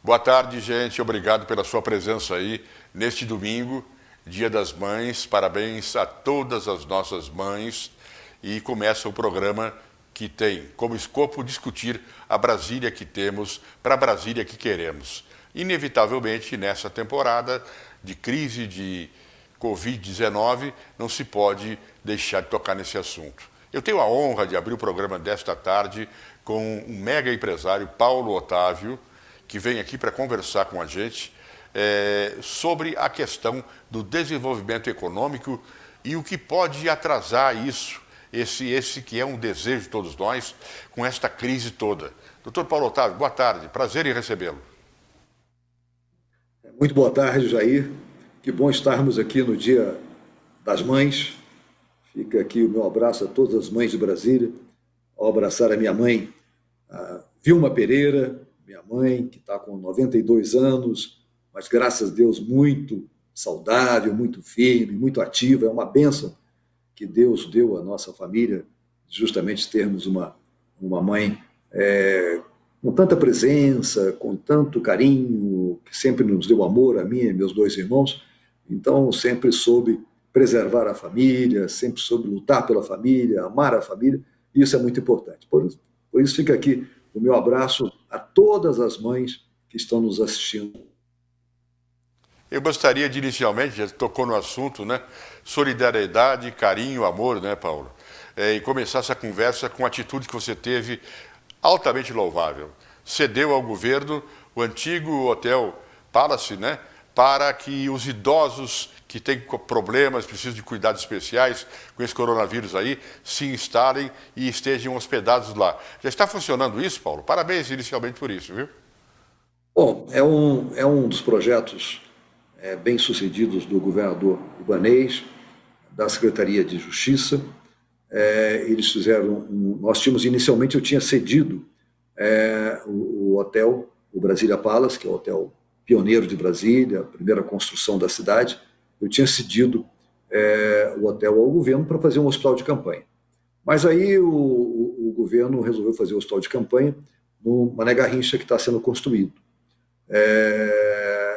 Boa tarde, gente. Obrigado pela sua presença aí neste domingo, Dia das Mães. Parabéns a todas as nossas mães. E começa o programa que tem como escopo discutir a Brasília que temos para a Brasília que queremos. Inevitavelmente, nessa temporada de crise de Covid-19, não se pode deixar de tocar nesse assunto. Eu tenho a honra de abrir o programa desta tarde com um mega empresário, Paulo Otávio, que vem aqui para conversar com a gente sobre a questão do desenvolvimento econômico e o que pode atrasar isso, esse que é um desejo de todos nós, com esta crise toda. Doutor Paulo Otávio, boa tarde, prazer em recebê-lo. Muito boa tarde, Jair. Que bom estarmos aqui no Dia das Mães. Fica aqui o meu abraço a todas as mães de Brasília. Ao abraçar a minha mãe, a Vilma Pereira, minha mãe, que está com 92 anos, mas graças a Deus muito saudável, muito firme, muito ativa. É uma bênção que Deus deu à nossa família, justamente termos uma mãe com tanta presença, com tanto carinho, que sempre nos deu amor, a mim e meus dois irmãos. Então, sempre soube preservar a família, sempre soube lutar pela família, amar a família, e isso é muito importante. Por isso fica aqui o meu abraço a todas as mães que estão nos assistindo. Eu gostaria de, inicialmente, já tocou no assunto, né? Solidariedade, carinho, amor, né, Paulo? E começar essa conversa com a atitude que você teve altamente louvável. Cedeu ao governo o antigo Hotel Palace, né? Para que os idosos que têm problemas, precisam de cuidados especiais com esse coronavírus aí, se instalem e estejam hospedados lá. Já está funcionando isso, Paulo? Parabéns inicialmente por isso, viu? Bom, é um dos projetos bem-sucedidos do governador Ibanez, da Secretaria de Justiça. Eles fizeram, nós tínhamos inicialmente, eu tinha cedido o hotel, o Brasília Palace, que é o hotel pioneiro de Brasília, a primeira construção da cidade. Eu tinha cedido o hotel ao governo para fazer um hospital de campanha. Mas aí o governo resolveu fazer o hospital de campanha no Mané Garrincha, que está sendo construído.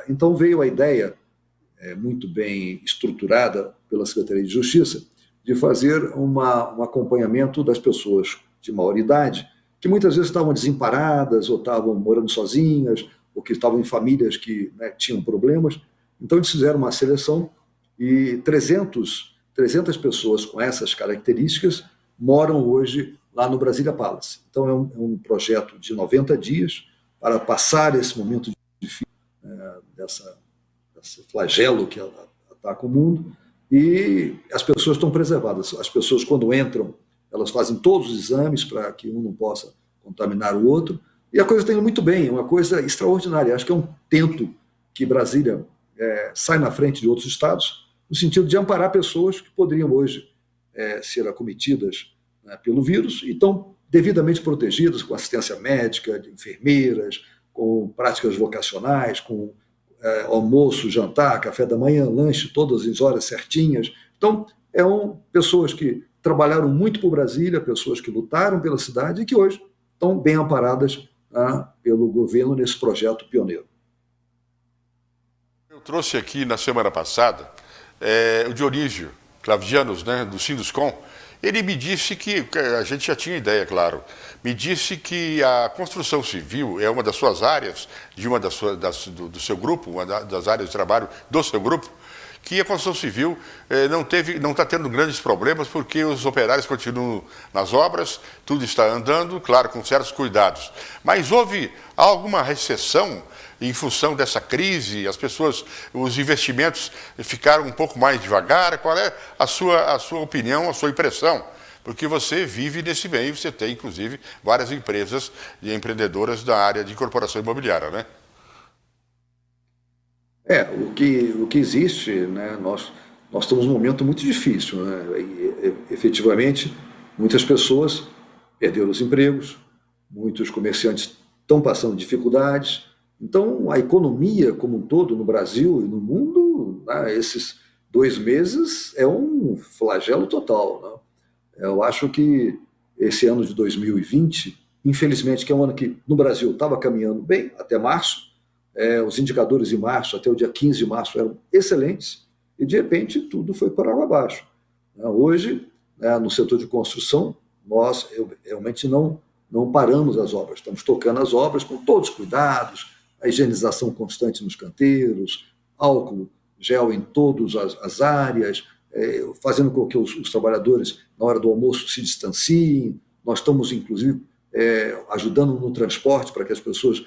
Então veio a ideia, muito bem estruturada pela Secretaria de Justiça, de fazer um acompanhamento das pessoas de maior idade, que muitas vezes estavam desamparadas, ou estavam morando sozinhas, ou que estavam em famílias que tinham problemas. Então eles fizeram uma seleção e 300 pessoas com essas características moram hoje lá no Brasília Palace. Então é um projeto de 90 dias para passar esse momento difícil, desse flagelo que ataca o mundo, e as pessoas estão preservadas. As pessoas, quando entram, elas fazem todos os exames para que um não possa contaminar o outro, e a coisa está indo muito bem, é uma coisa extraordinária. Acho que é um tento que Brasília sai na frente de outros estados, no sentido de amparar pessoas que poderiam hoje ser acometidas pelo vírus e estão devidamente protegidas com assistência médica, de enfermeiras, com práticas vocacionais, com almoço, jantar, café da manhã, lanche, todas as horas certinhas. Então, pessoas que trabalharam muito por Brasília, pessoas que lutaram pela cidade e que hoje estão bem amparadas pelo governo nesse projeto pioneiro. Eu trouxe aqui na semana passada o Dionísio Clavianos, né, do Sinduscom. Ele me disse que, a gente já tinha ideia, claro, me disse que a construção civil é uma das suas áreas, do seu grupo, uma das áreas de trabalho do seu grupo, que a construção civil não está tendo grandes problemas porque os operários continuam nas obras, tudo está andando, claro, com certos cuidados. Mas houve alguma recessão em função dessa crise? Os investimentos ficaram um pouco mais devagar? Qual é a sua opinião, a sua impressão? Porque você vive nesse meio, você tem, inclusive, várias empresas e empreendedoras da área de incorporação imobiliária, né? O que existe, né, nós estamos num momento muito difícil, né? Efetivamente, muitas pessoas perderam os empregos, muitos comerciantes estão passando dificuldades. Então, a economia como um todo, no Brasil e no mundo, esses 2 meses é um flagelo total, né? Eu acho que esse ano de 2020, infelizmente, que é um ano que no Brasil estava caminhando bem, até março, os indicadores de março, até o dia 15 de março, eram excelentes, e de repente tudo foi por água abaixo. Hoje, no setor de construção, nós realmente não paramos as obras, estamos tocando as obras com todos os cuidados, a higienização constante nos canteiros, álcool, gel em todas as áreas, fazendo com que os trabalhadores, na hora do almoço, se distanciem. Nós estamos, inclusive, ajudando no transporte para que as pessoas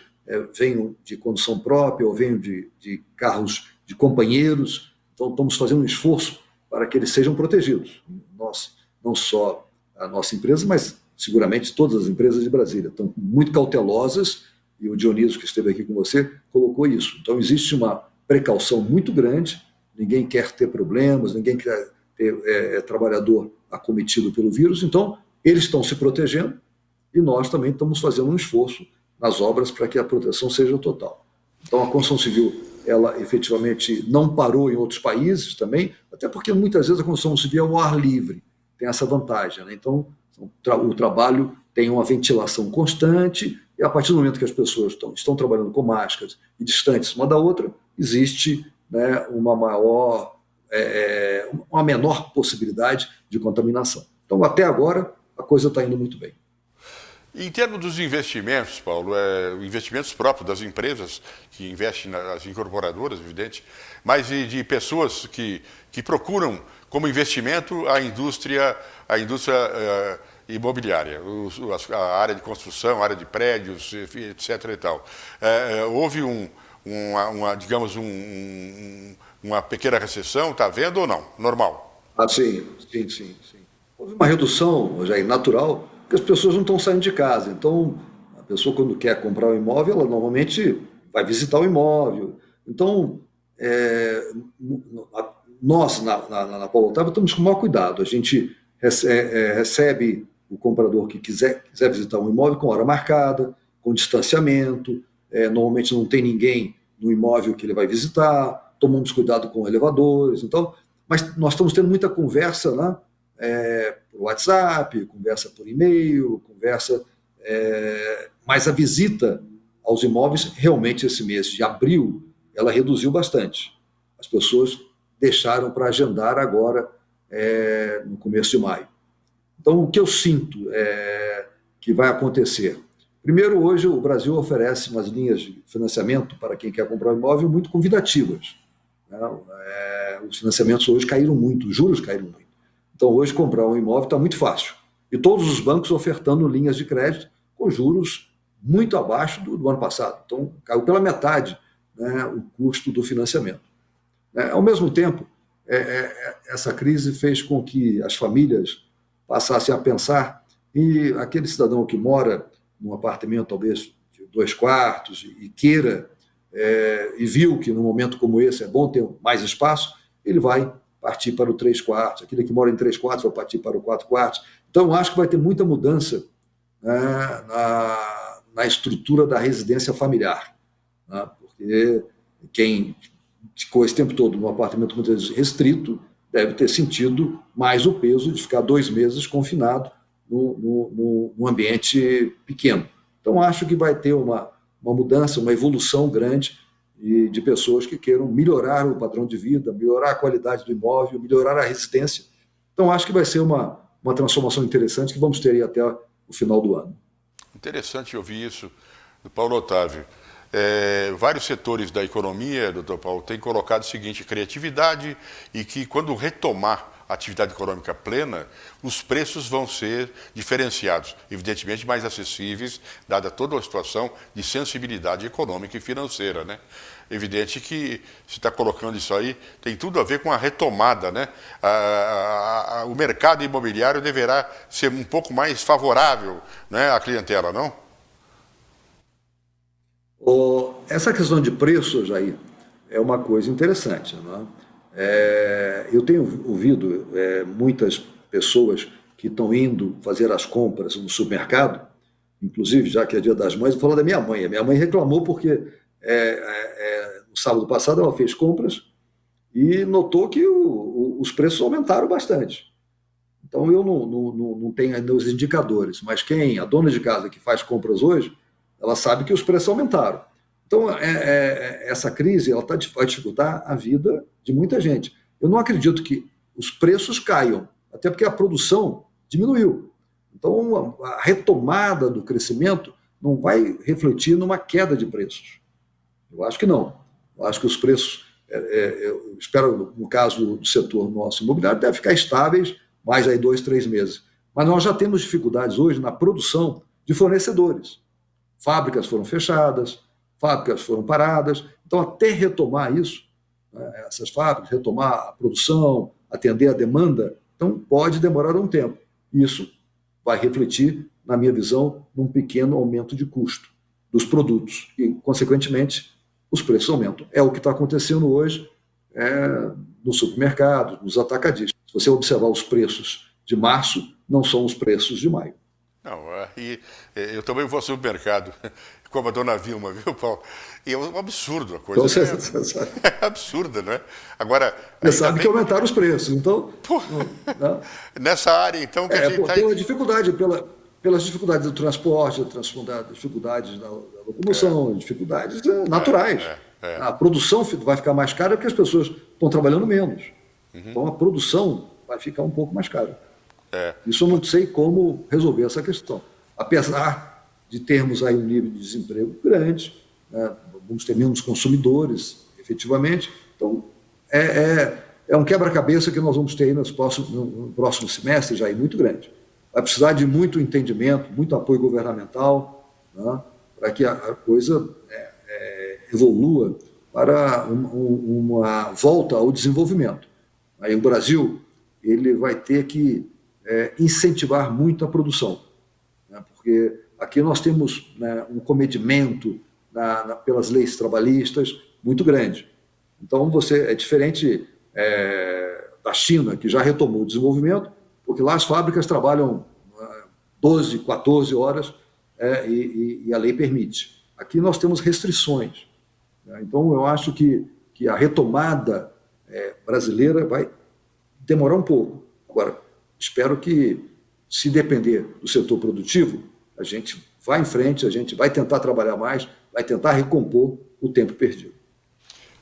venham de condução própria ou venham de carros de companheiros. Então, estamos fazendo um esforço para que eles sejam protegidos. Nós, não só a nossa empresa, mas seguramente todas as empresas de Brasília estão muito cautelosas, e o Dionísio, que esteve aqui com você, colocou isso. Então, existe uma precaução muito grande, ninguém quer ter problemas, ninguém quer ter trabalhador acometido pelo vírus, então eles estão se protegendo e nós também estamos fazendo um esforço nas obras para que a proteção seja total. Então, a construção civil, ela efetivamente não parou em outros países também, até porque muitas vezes a construção civil é ao ar livre, tem essa vantagem, né? Então, o trabalho tem uma ventilação constante e a partir do momento que as pessoas estão trabalhando com máscaras e distantes uma da outra, existe, né, uma menor possibilidade de contaminação. Então, até agora, a coisa está indo muito bem. Em termos dos investimentos, Paulo, investimentos próprios das empresas que investem nas incorporadoras, evidente, mas de pessoas que procuram como investimento a indústria imobiliária, a área de construção, a área de prédios, etc. e tal. Houve digamos, uma pequena recessão, está vendo ou não? Normal? Sim. Houve uma redução, Jair, natural, porque as pessoas não estão saindo de casa. Então, a pessoa, quando quer comprar um imóvel, ela normalmente vai visitar o imóvel. Então, nós, na Paulo Otávio, estamos com o maior cuidado. A gente recebe o comprador que quiser visitar um imóvel com hora marcada, com distanciamento. Normalmente não tem ninguém no imóvel que ele vai visitar, tomamos cuidado com elevadores. Então, mas nós estamos tendo muita conversa, né? Por WhatsApp, conversa por e-mail, mas a visita aos imóveis, realmente, esse mês de abril, ela reduziu bastante. As pessoas deixaram para agendar agora, no começo de maio. Então, o que eu sinto que vai acontecer? Primeiro, hoje o Brasil oferece umas linhas de financiamento para quem quer comprar um imóvel muito convidativas. Os financiamentos hoje caíram muito, os juros caíram muito. Então, hoje, comprar um imóvel está muito fácil. E todos os bancos ofertando linhas de crédito com juros muito abaixo do ano passado. Então, caiu pela metade, né, o custo do financiamento. Ao mesmo tempo, essa crise fez com que as famílias passassem a pensar e aquele cidadão que mora num apartamento, talvez, de 2 quartos e queira, e viu que num momento como esse é bom ter mais espaço, ele vai partir para o 3 quartos, aquele que mora em 3 quartos vai partir para o 4 quartos. Então, eu acho que vai ter muita mudança, né, na estrutura da residência familiar, né, porque quem ficou esse tempo todo num apartamento muitas vezes restrito deve ter sentido mais o peso de ficar 2 meses confinado num ambiente pequeno. Então, acho que vai ter uma mudança, uma evolução grande de pessoas que queiram melhorar o padrão de vida, melhorar a qualidade do imóvel, melhorar a resistência. Então, acho que vai ser uma transformação interessante que vamos ter aí até o final do ano. Interessante ouvir isso do Paulo Otávio. Vários setores da economia, doutor Paulo, têm colocado o seguinte: criatividade, e que quando retomar a atividade econômica plena, os preços vão ser diferenciados, evidentemente mais acessíveis, dada toda a situação de sensibilidade econômica e financeira, né? Evidente que se está colocando isso aí, tem tudo a ver com a retomada, né? O mercado imobiliário deverá ser um pouco mais favorável, né, à clientela, não? Essa questão de preço, Jair, é uma coisa interessante, né? Eu tenho ouvido muitas pessoas que estão indo fazer as compras no supermercado, inclusive, já que é Dia das Mães, vou falar da minha mãe. A minha mãe reclamou porque no sábado passado ela fez compras e notou que os preços aumentaram bastante. Então, eu não tenho ainda os indicadores, mas a dona de casa que faz compras hoje, ela sabe que os preços aumentaram. Então, essa crise vai dificultar a vida de muita gente. Eu não acredito que os preços caiam, até porque a produção diminuiu. Então, a retomada do crescimento não vai refletir numa queda de preços. Eu acho que não. Eu acho que os preços, eu espero, no caso do setor nosso imobiliário, devem ficar estáveis mais aí 2, 3 meses. Mas nós já temos dificuldades hoje na produção de fornecedores. Fábricas foram fechadas, fábricas foram paradas. Então, até retomar isso, né, essas fábricas, retomar a produção, atender a demanda, então pode demorar um tempo. Isso vai refletir, na minha visão, num pequeno aumento de custo dos produtos e, consequentemente, os preços aumentam. É o que está acontecendo hoje no supermercado, nos atacadistas. Se você observar os preços de março, não são os preços de maio. Não, e eu também vou ao supermercado, como a dona Vilma, viu, Paulo? E é um absurdo a coisa. Então, você sabe. É absurda, não é? Agora, você sabe que aumentaram os preços, então... Não. Nessa área, então... Tem uma dificuldade pelas dificuldades do transporte, dificuldades da locomoção, dificuldades naturais. A produção vai ficar mais cara porque as pessoas estão trabalhando menos. Então, a produção vai ficar um pouco mais cara. Isso eu não sei como resolver essa questão. Apesar de termos aí um nível de desemprego grande, né, vamos ter menos consumidores, efetivamente. Então, é um quebra-cabeça que nós vamos ter aí no próximo semestre, já muito grande. Vai precisar de muito entendimento, muito apoio governamental, né, para que a coisa evolua para uma volta ao desenvolvimento. Aí o Brasil ele vai ter que incentivar muito a produção, né, porque aqui nós temos, né, um comedimento pelas leis trabalhistas muito grande. Então, é diferente da China, que já retomou o desenvolvimento, porque lá as fábricas trabalham 12, 14 horas e a lei permite. Aqui nós temos restrições. Né? Então, eu acho que a retomada brasileira vai demorar um pouco. Agora, espero que, se depender do setor produtivo, a gente vai em frente, a gente vai tentar trabalhar mais, vai tentar recompor o tempo perdido.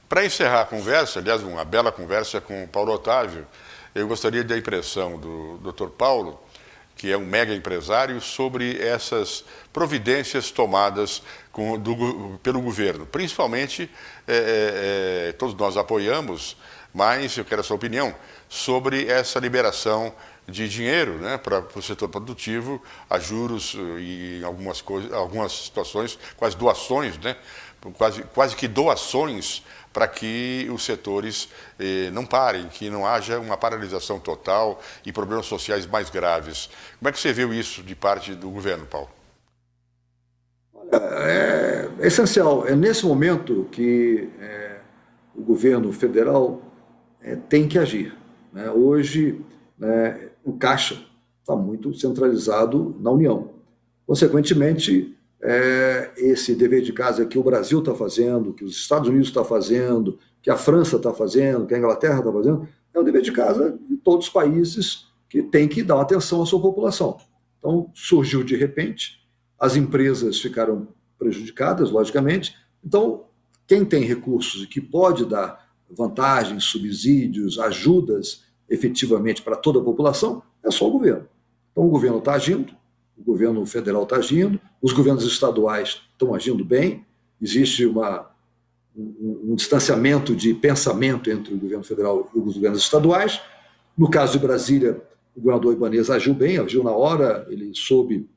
Para encerrar a conversa, aliás, uma bela conversa com o Paulo Otávio, eu gostaria da impressão do Dr. Paulo, que é um mega empresário, sobre essas providências tomadas pelo governo. Principalmente, todos nós apoiamos, mas eu quero a sua opinião sobre essa liberação de dinheiro, né, para o setor produtivo, a juros e em algumas situações, quase doações, né, quase que doações para que os setores não parem, que não haja uma paralisação total e problemas sociais mais graves. Como é que você viu isso de parte do governo, Paulo? É essencial. É nesse momento que o governo federal tem que agir. Né? Hoje, o caixa está muito centralizado na União. Consequentemente, esse dever de casa que o Brasil está fazendo, que os Estados Unidos estão fazendo, que a França está fazendo, que a Inglaterra está fazendo, é um dever de casa de todos os países que têm que dar atenção à sua população. Então, surgiu de repente, as empresas ficaram prejudicadas, logicamente. Então, quem tem recursos e que pode dar vantagens, subsídios, ajudas efetivamente para toda a população, é só o governo. Então, o governo está agindo, o governo federal está agindo, os governos estaduais estão agindo bem, existe um distanciamento de pensamento entre o governo federal e os governos estaduais. No caso de Brasília, o governador Ibanez agiu bem, agiu na hora, ele soube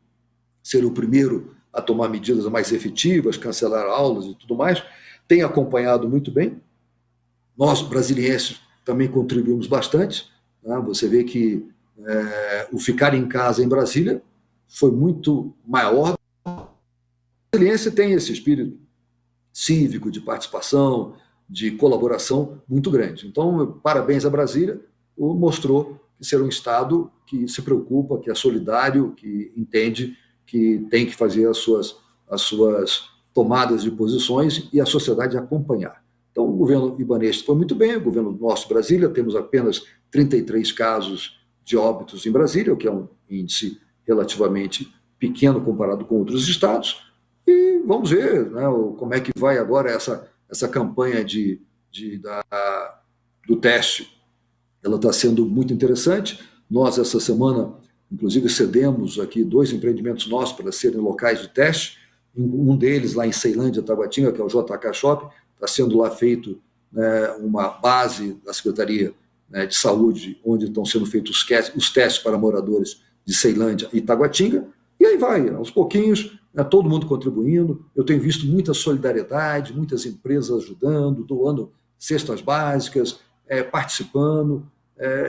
ser o primeiro a tomar medidas mais efetivas, cancelar aulas e tudo mais, tem acompanhado muito bem. Nós, brasilienses, também contribuímos bastante. Né? Você vê que o ficar em casa em Brasília foi muito maior. O brasiliense tem esse espírito cívico, de participação, de colaboração muito grande. Então, parabéns a Brasília, mostrou ser um Estado que se preocupa, que é solidário, que entende que tem que fazer as suas tomadas de posições e a sociedade acompanhar. Então, o governo ibanês foi muito bem, o governo nosso, Brasília, temos apenas 33 casos de óbitos em Brasília, o que é um índice relativamente pequeno comparado com outros estados. E vamos ver, né, como é que vai agora essa campanha do teste. Ela está sendo muito interessante. Nós, essa semana, inclusive, cedemos aqui 2 empreendimentos nossos para serem locais de teste. Um deles, lá em Ceilândia, Taguatinga, que é o JK Shop, está sendo lá feito, né, uma base da Secretaria, né, de Saúde, onde estão sendo feitos os testes para moradores de Ceilândia e Taguatinga. E aí vai, aos pouquinhos, né, todo mundo contribuindo. Eu tenho visto muita solidariedade, muitas empresas ajudando, doando cestas básicas, participando.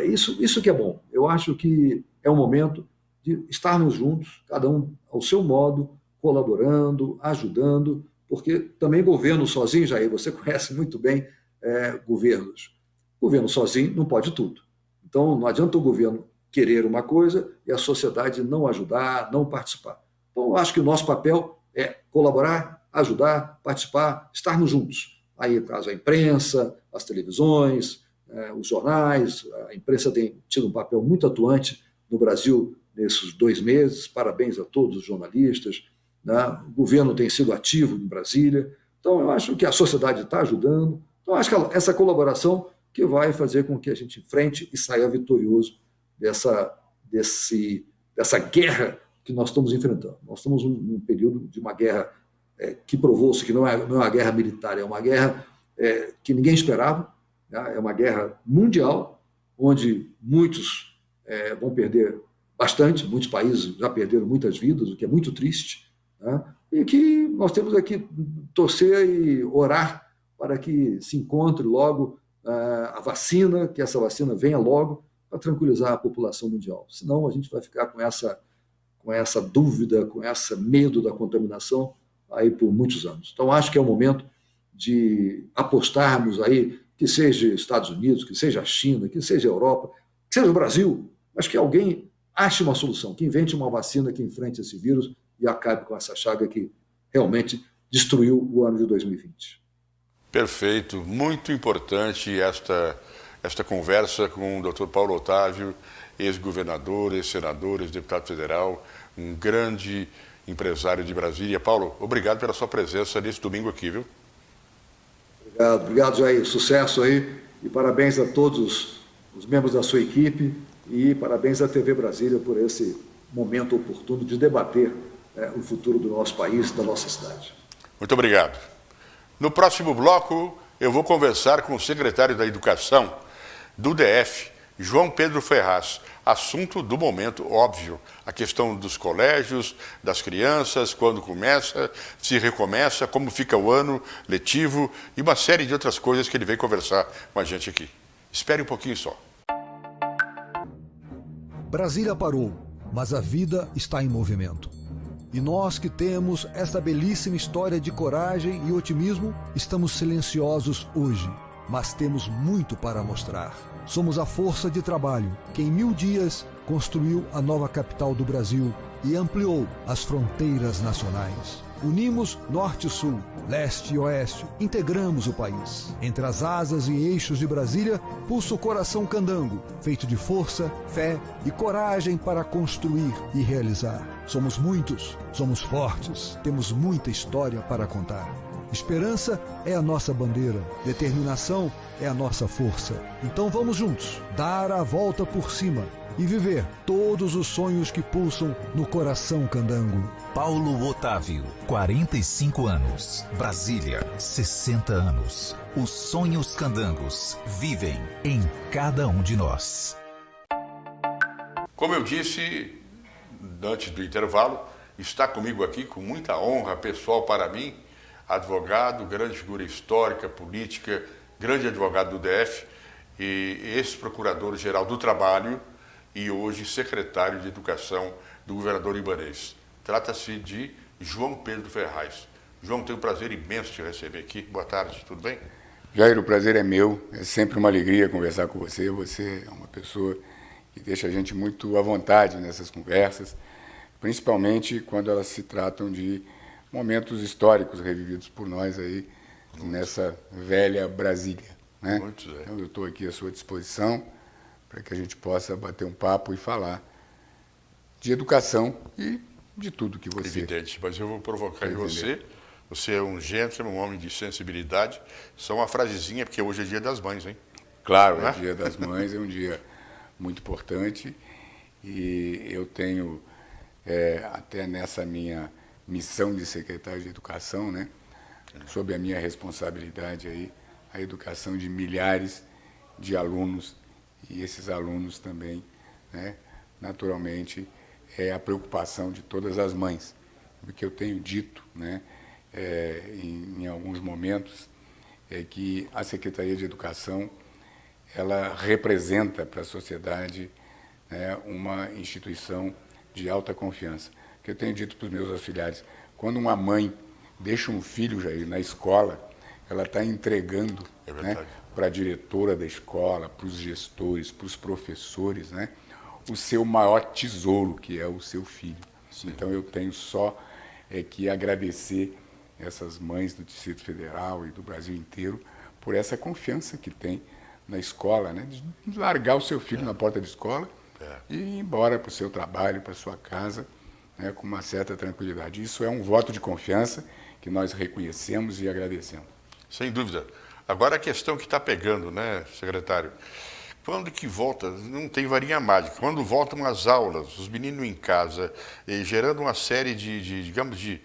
Isso que é bom. Eu acho que é o momento de estarmos juntos, cada um ao seu modo, colaborando, ajudando, porque também governo sozinho, Jair, você conhece muito bem governos. Governo sozinho não pode tudo. Então, não adianta o governo querer uma coisa e a sociedade não ajudar, não participar. Então, eu acho que o nosso papel é colaborar, ajudar, participar, estarmos juntos. Aí, no caso, a imprensa, as televisões, os jornais, a imprensa tem tido um papel muito atuante no Brasil nesses 2 meses. Parabéns a todos os jornalistas. Né? O governo tem sido ativo em Brasília. Então, eu acho que a sociedade está ajudando. Então, acho que essa colaboração que vai fazer com que a gente enfrente e saia vitorioso dessa guerra que nós estamos enfrentando. Nós estamos num período de uma guerra que provou-se que não é uma guerra militar, é uma guerra que ninguém esperava. É uma guerra mundial, onde muitos vão perder bastante, muitos países já perderam muitas vidas, o que é muito triste, né? E que nós temos aqui torcer e orar para que se encontre logo a vacina, que essa vacina venha logo para tranquilizar a população mundial. Senão a gente vai ficar com essa dúvida, com esse medo da contaminação aí por muitos anos. Então acho que é o momento de apostarmos aí, que seja Estados Unidos, que seja a China, que seja a Europa, que seja o Brasil, mas que alguém ache uma solução, que invente uma vacina que enfrente esse vírus e acabe com essa chaga que realmente destruiu o ano de 2020. Perfeito, muito importante esta conversa com o Dr. Paulo Otávio, ex-governador, ex-senador, ex-deputado federal, um grande empresário de Brasília. Paulo, obrigado pela sua presença nesse domingo aqui, viu? Obrigado, Jair. Sucesso aí e parabéns a todos os membros da sua equipe e parabéns à TV Brasília por esse momento oportuno de debater o futuro do nosso país, da nossa cidade. Muito obrigado. No próximo bloco, eu vou conversar com o secretário da Educação do DF, João Pedro Ferraz. Assunto do momento, óbvio, a questão dos colégios, das crianças, quando começa, se recomeça, como fica o ano letivo e uma série de outras coisas que ele veio conversar com a gente aqui. Espere um pouquinho só. Brasília parou, mas a vida está em movimento. E nós que temos esta belíssima história de coragem e otimismo, estamos silenciosos hoje, mas temos muito para mostrar. Somos a força de trabalho que em 1000 dias construiu a nova capital do Brasil e ampliou as fronteiras nacionais. Unimos norte e sul, leste e oeste, integramos o país. Entre as asas e eixos de Brasília, pulsa o coração candango, feito de força, fé e coragem para construir e realizar. Somos muitos, somos fortes, temos muita história para contar. Esperança é a nossa bandeira, determinação é a nossa força. Então vamos juntos, dar a volta por cima e viver todos os sonhos que pulsam no coração candango. Paulo Otávio, 45 anos. Brasília, 60 anos. Os sonhos candangos vivem em cada um de nós. Como eu disse antes do intervalo, está comigo aqui com muita honra pessoal para mim, advogado, grande figura histórica, política, grande advogado do DF e ex-procurador-geral do Trabalho e hoje secretário de Educação do governador Ibanez. Trata-se de João Pedro Ferraz. João, tenho um prazer imenso te receber aqui. Boa tarde, tudo bem? Jair, o prazer é meu. É sempre uma alegria conversar com você. Você é uma pessoa que deixa a gente muito à vontade nessas conversas, principalmente quando elas se tratam de momentos históricos revividos por nós aí nessa velha Brasília, né? Então, eu estou aqui à sua disposição para que a gente possa bater um papo e falar de educação e de tudo que você... Evidente, mas eu vou provocar em você. Você é um gentleman, um homem de sensibilidade. Só uma frasezinha, porque hoje é dia das mães, hein? Claro, Não é dia das mães, é um dia muito importante. E eu tenho, até nessa minha missão de secretário de Educação, né, sob a minha responsabilidade aí, a educação de milhares de alunos, e esses alunos também, né, naturalmente, é a preocupação de todas as mães. Porque eu tenho dito, né, em alguns momentos, que a Secretaria de Educação ela representa para a sociedade, né, uma instituição de alta confiança. Que eu tenho dito para os meus auxiliares, quando uma mãe deixa um filho já ir na escola, ela está entregando, né, para a diretora da escola, para os gestores, para os professores, né, o seu maior tesouro, que é o seu filho. Sim. Então eu tenho só que agradecer essas mães do Distrito Federal e do Brasil inteiro por essa confiança que tem na escola, né, de largar o seu filho na porta da escola e ir embora para o seu trabalho, para a sua casa, né, com uma certa tranquilidade. Isso é um voto de confiança que nós reconhecemos e agradecemos. Sem dúvida. Agora a questão que está pegando, né, secretário? Quando que volta? Não tem varinha mágica. Quando voltam as aulas, os meninos em casa, gerando uma série digamos, de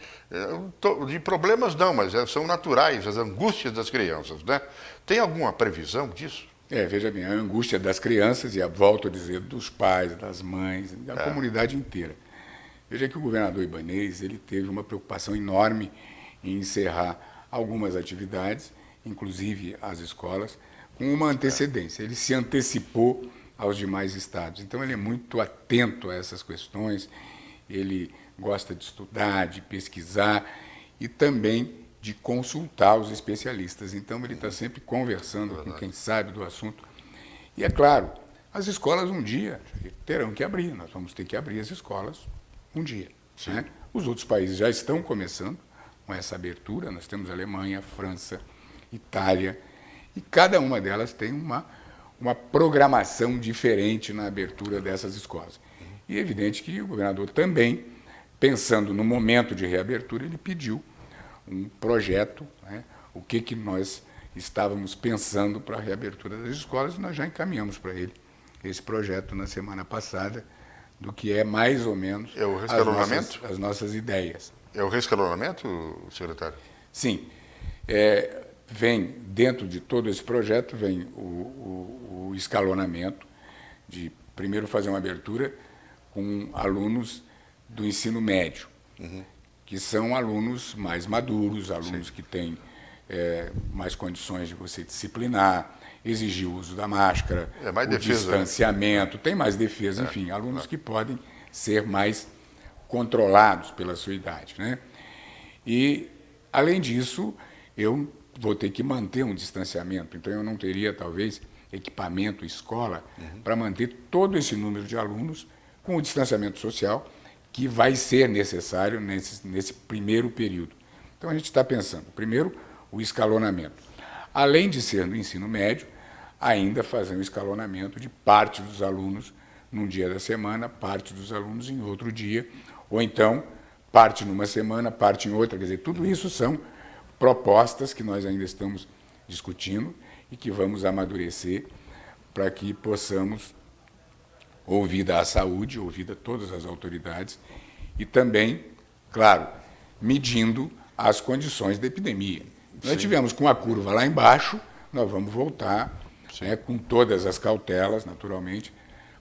problemas não, mas são naturais, as angústias das crianças, né? Tem alguma previsão disso? Veja bem, a angústia das crianças e, volto a dizer, dos pais, das mães, da comunidade inteira. Veja que o governador Ibanez, ele teve uma preocupação enorme em encerrar algumas atividades, inclusive as escolas, com uma antecedência. Ele se antecipou aos demais estados. Então, ele é muito atento a essas questões, ele gosta de estudar, de pesquisar e também de consultar os especialistas. Então, ele está sempre conversando com quem sabe do assunto. E, é claro, as escolas um dia terão que abrir. Nós vamos ter que abrir as escolas um dia. Né? Os outros países já estão começando com essa abertura. Nós temos Alemanha, França, Itália, e cada uma delas tem uma programação diferente na abertura dessas escolas. E é evidente que o governador também, pensando no momento de reabertura, ele pediu um projeto, né, o que nós estávamos pensando para a reabertura das escolas, e nós já encaminhamos para ele esse projeto na semana passada, do que é mais ou menos o rescalonamento? As nossas ideias. É o rescalonamento, secretário? Sim. Vem, dentro de todo esse projeto, vem o escalonamento, de primeiro fazer uma abertura com alunos do ensino médio, que são alunos mais maduros, alunos que têm mais condições de você disciplinar, exigir o uso da máscara, o distanciamento, tem mais defesa, enfim, alunos que podem ser mais controlados pela sua idade, né? E, além disso, eu vou ter que manter um distanciamento, então eu não teria, talvez, equipamento, escola, para manter todo esse número de alunos com o distanciamento social que vai ser necessário nesse primeiro período. Então, a gente está pensando, primeiro, o escalonamento. Além de ser no ensino médio, ainda fazer um escalonamento de parte dos alunos num dia da semana, parte dos alunos em outro dia, ou então, parte numa semana, parte em outra. Quer dizer, tudo isso são propostas que nós ainda estamos discutindo e que vamos amadurecer para que possamos, ouvida a saúde, ouvida todas as autoridades, e também, claro, medindo as condições da epidemia. Nós tivemos com a curva lá embaixo, nós vamos voltar, né, com todas as cautelas, naturalmente,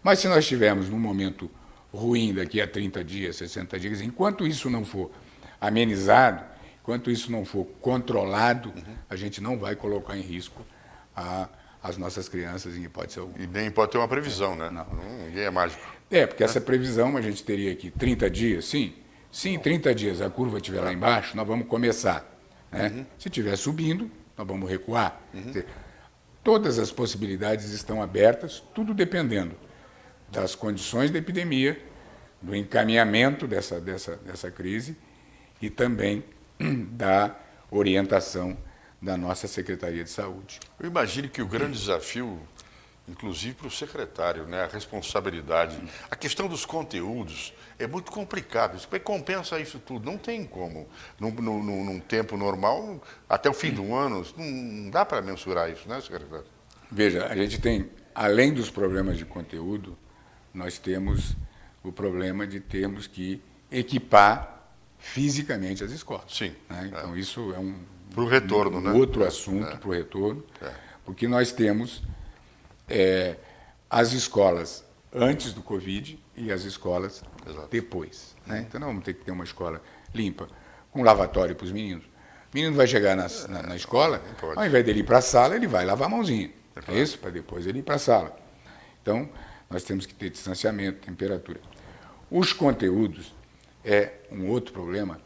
mas se nós estivermos num momento ruim daqui a 30 dias, 60 dias, enquanto isso não for amenizado, enquanto isso não for controlado, a gente não vai colocar em risco as nossas crianças em hipótese alguma. E nem pode ter uma previsão, né? Não. Ninguém é mágico. Porque essa previsão a gente teria aqui 30 dias, sim, 30 dias a curva estiver lá embaixo, nós vamos começar. Né? Se estiver subindo, nós vamos recuar. Quer dizer, todas as possibilidades estão abertas, tudo dependendo das condições da epidemia, do encaminhamento dessa crise e também da orientação da nossa Secretaria de Saúde. Eu imagino que o grande desafio inclusive para o secretário, né? A responsabilidade. A questão dos conteúdos é muito complicado. Como é que compensa isso tudo? Não tem como. Num tempo normal, até o fim do ano, não dá para mensurar isso, né, secretário? Veja, a gente tem, além dos problemas de conteúdo, nós temos o problema de termos que equipar fisicamente as escolas. Sim. Né? Então, isso é Para o retorno, né? Outro assunto para o retorno, porque nós temos as escolas antes do Covid e as escolas depois. Né? Então, nós vamos ter que ter uma escola limpa, com lavatório para os meninos. O menino vai chegar na escola, ao invés dele ir para a sala, ele vai lavar a mãozinha. É isso? Para depois ele ir para a sala. Então, nós temos que ter distanciamento, temperatura. Os conteúdos é um outro problema,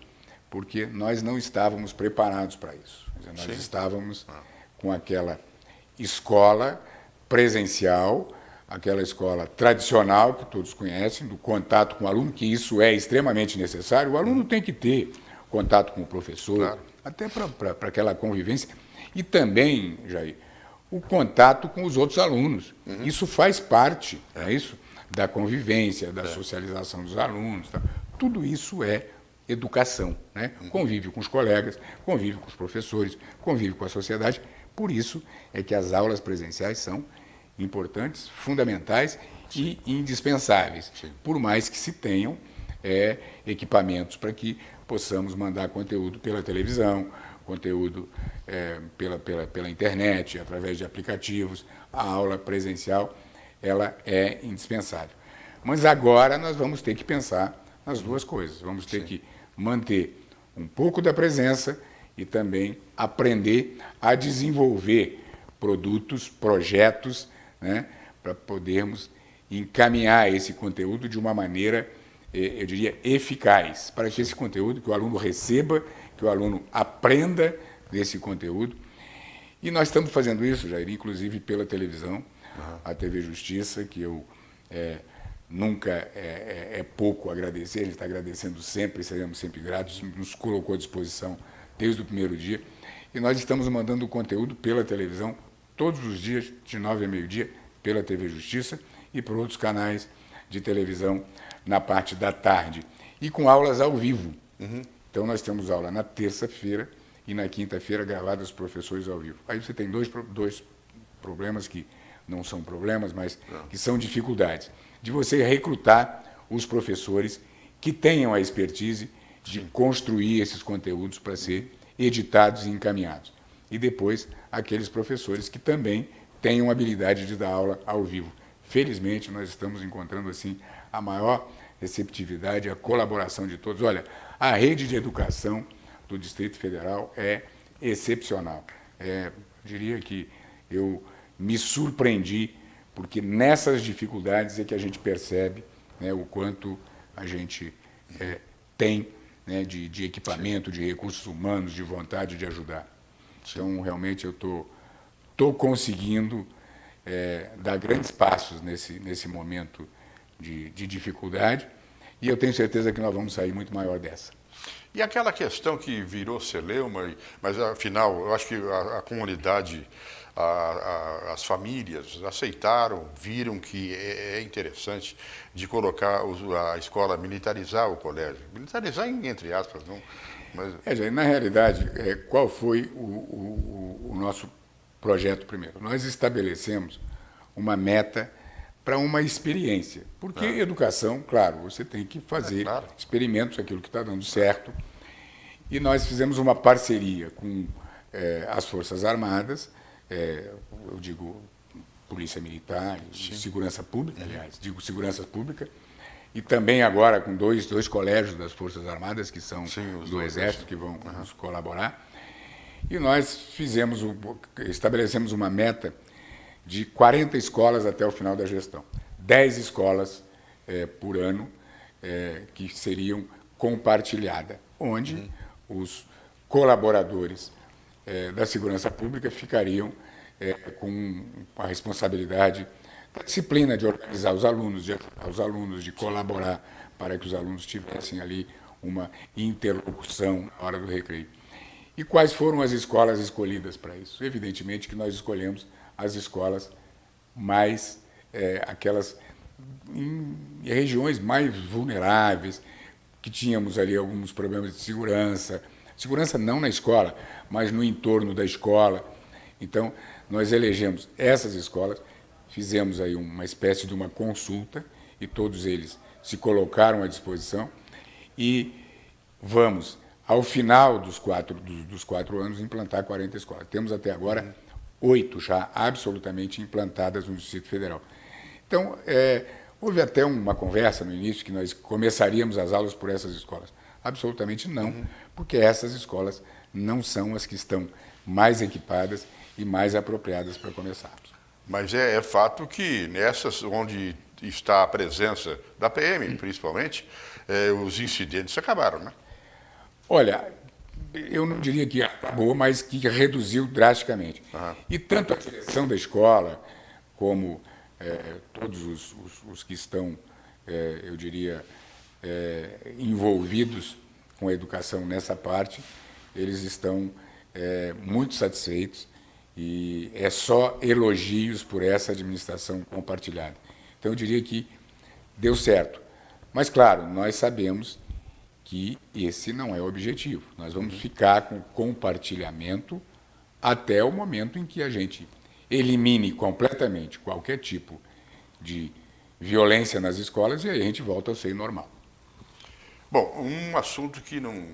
porque nós não estávamos preparados para isso. Quer dizer, nós estávamos com aquela escola presencial, aquela escola tradicional, que todos conhecem, do contato com o aluno, que isso é extremamente necessário. O aluno tem que ter contato com o professor, até para aquela convivência. E também, Jair, o contato com os outros alunos. Isso faz parte, é isso, da convivência, da socialização dos alunos. Tá? Tudo isso é educação, né? Convívio com os colegas, convívio com os professores, convívio com a sociedade. Por isso é que as aulas presenciais são importantes, fundamentais e indispensáveis, por mais que se tenham equipamentos para que possamos mandar conteúdo pela televisão, conteúdo pela internet, através de aplicativos. A aula presencial ela é indispensável. Mas agora nós vamos ter que pensar nas duas coisas. Vamos ter que manter um pouco da presença e também aprender a desenvolver produtos, projetos, né, para podermos encaminhar esse conteúdo de uma maneira, eu diria, eficaz, para que esse conteúdo, que o aluno receba, que o aluno aprenda desse conteúdo. E nós estamos fazendo isso, Jair, inclusive pela televisão, a TV Justiça, que eu nunca é pouco agradecer, a gente está agradecendo sempre, seremos sempre gratos, nos colocou à disposição desde o primeiro dia. E nós estamos mandando o conteúdo pela televisão todos os dias, de 9 a meio-dia, pela TV Justiça e por outros canais de televisão na parte da tarde. E com aulas ao vivo. Então, nós temos aula na terça-feira e na quinta-feira gravadas os professores ao vivo. Aí você tem dois problemas que não são problemas, mas que são dificuldades. De você recrutar os professores que tenham a expertise de construir esses conteúdos para ser editados e encaminhados. E depois, aqueles professores que também tenham habilidade de dar aula ao vivo. Felizmente, nós estamos encontrando assim a maior receptividade, a colaboração de todos. Olha, a rede de educação do Distrito Federal é excepcional. Diria que eu me surpreendi, porque nessas dificuldades é que a gente percebe, né, o quanto a gente tem, né, de equipamento, de recursos humanos, de vontade de ajudar. Então, realmente, eu estou conseguindo dar grandes passos nesse momento de dificuldade, e eu tenho certeza que nós vamos sair muito maior dessa. E aquela questão que virou celeuma, mas afinal, eu acho que a comunidade, as famílias aceitaram, viram que é interessante de colocar a escola, militarizar o colégio. Militarizar entre aspas, não? Mas... na realidade, qual foi o nosso projeto primeiro? Nós estabelecemos uma meta para uma experiência, porque educação, claro, você tem que fazer experimentos, aquilo que está dando certo, e nós fizemos uma parceria com as Forças Armadas, eu digo Polícia Militar, Segurança Pública, aliás, digo Segurança Pública, e também agora com dois colégios das Forças Armadas, que são do Exército, que vão nos colaborar. E nós estabelecemos uma meta de 40 escolas até o final da gestão. 10 escolas por ano que seriam compartilhadas, onde os colaboradores da Segurança Pública ficariam com a responsabilidade da disciplina de organizar os alunos, de ajudar os alunos, de colaborar para que os alunos tivessem ali uma interlocução na hora do recreio. E quais foram as escolas escolhidas para isso? Evidentemente que nós escolhemos as escolas mais aquelas em regiões mais vulneráveis, que tínhamos ali alguns problemas de segurança não na escola, mas no entorno da escola. Então, nós elegemos essas escolas, fizemos aí uma espécie de uma consulta e todos eles se colocaram à disposição e vamos, ao final dos 4 anos, implantar 40 escolas. Temos até agora 8 já absolutamente implantadas no Distrito Federal. Então, houve até uma conversa no início que nós começaríamos as aulas por essas escolas. Absolutamente não, porque essas escolas não são as que estão mais equipadas e mais apropriadas para começarmos. Mas é fato que nessas onde está a presença da PM, principalmente, os incidentes acabaram, né? Olha, eu não diria que acabou, mas que reduziu drasticamente. E tanto a direção da escola, como todos os que estão, eu diria, envolvidos com a educação nessa parte, eles estão muito satisfeitos e é só elogios por essa administração compartilhada. Então, eu diria que deu certo. Mas, claro, nós sabemos que esse não é o objetivo. Nós vamos ficar com compartilhamento até o momento em que a gente elimine completamente qualquer tipo de violência nas escolas e aí a gente volta ao ser normal. Bom, um assunto que não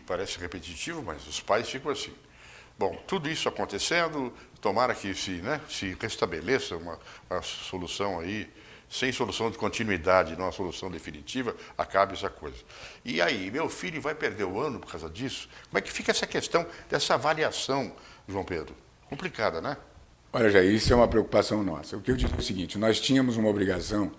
parece repetitivo, mas os pais ficam assim. Bom, tudo isso acontecendo, tomara que se restabeleça uma solução aí, sem solução de continuidade, não uma solução definitiva, acabe essa coisa. E aí, meu filho vai perder o ano por causa disso? Como é que fica essa questão dessa avaliação, João Pedro? Complicada, né? Olha, Jair, isso é uma preocupação nossa. O que eu digo é o seguinte, nós tínhamos uma obrigação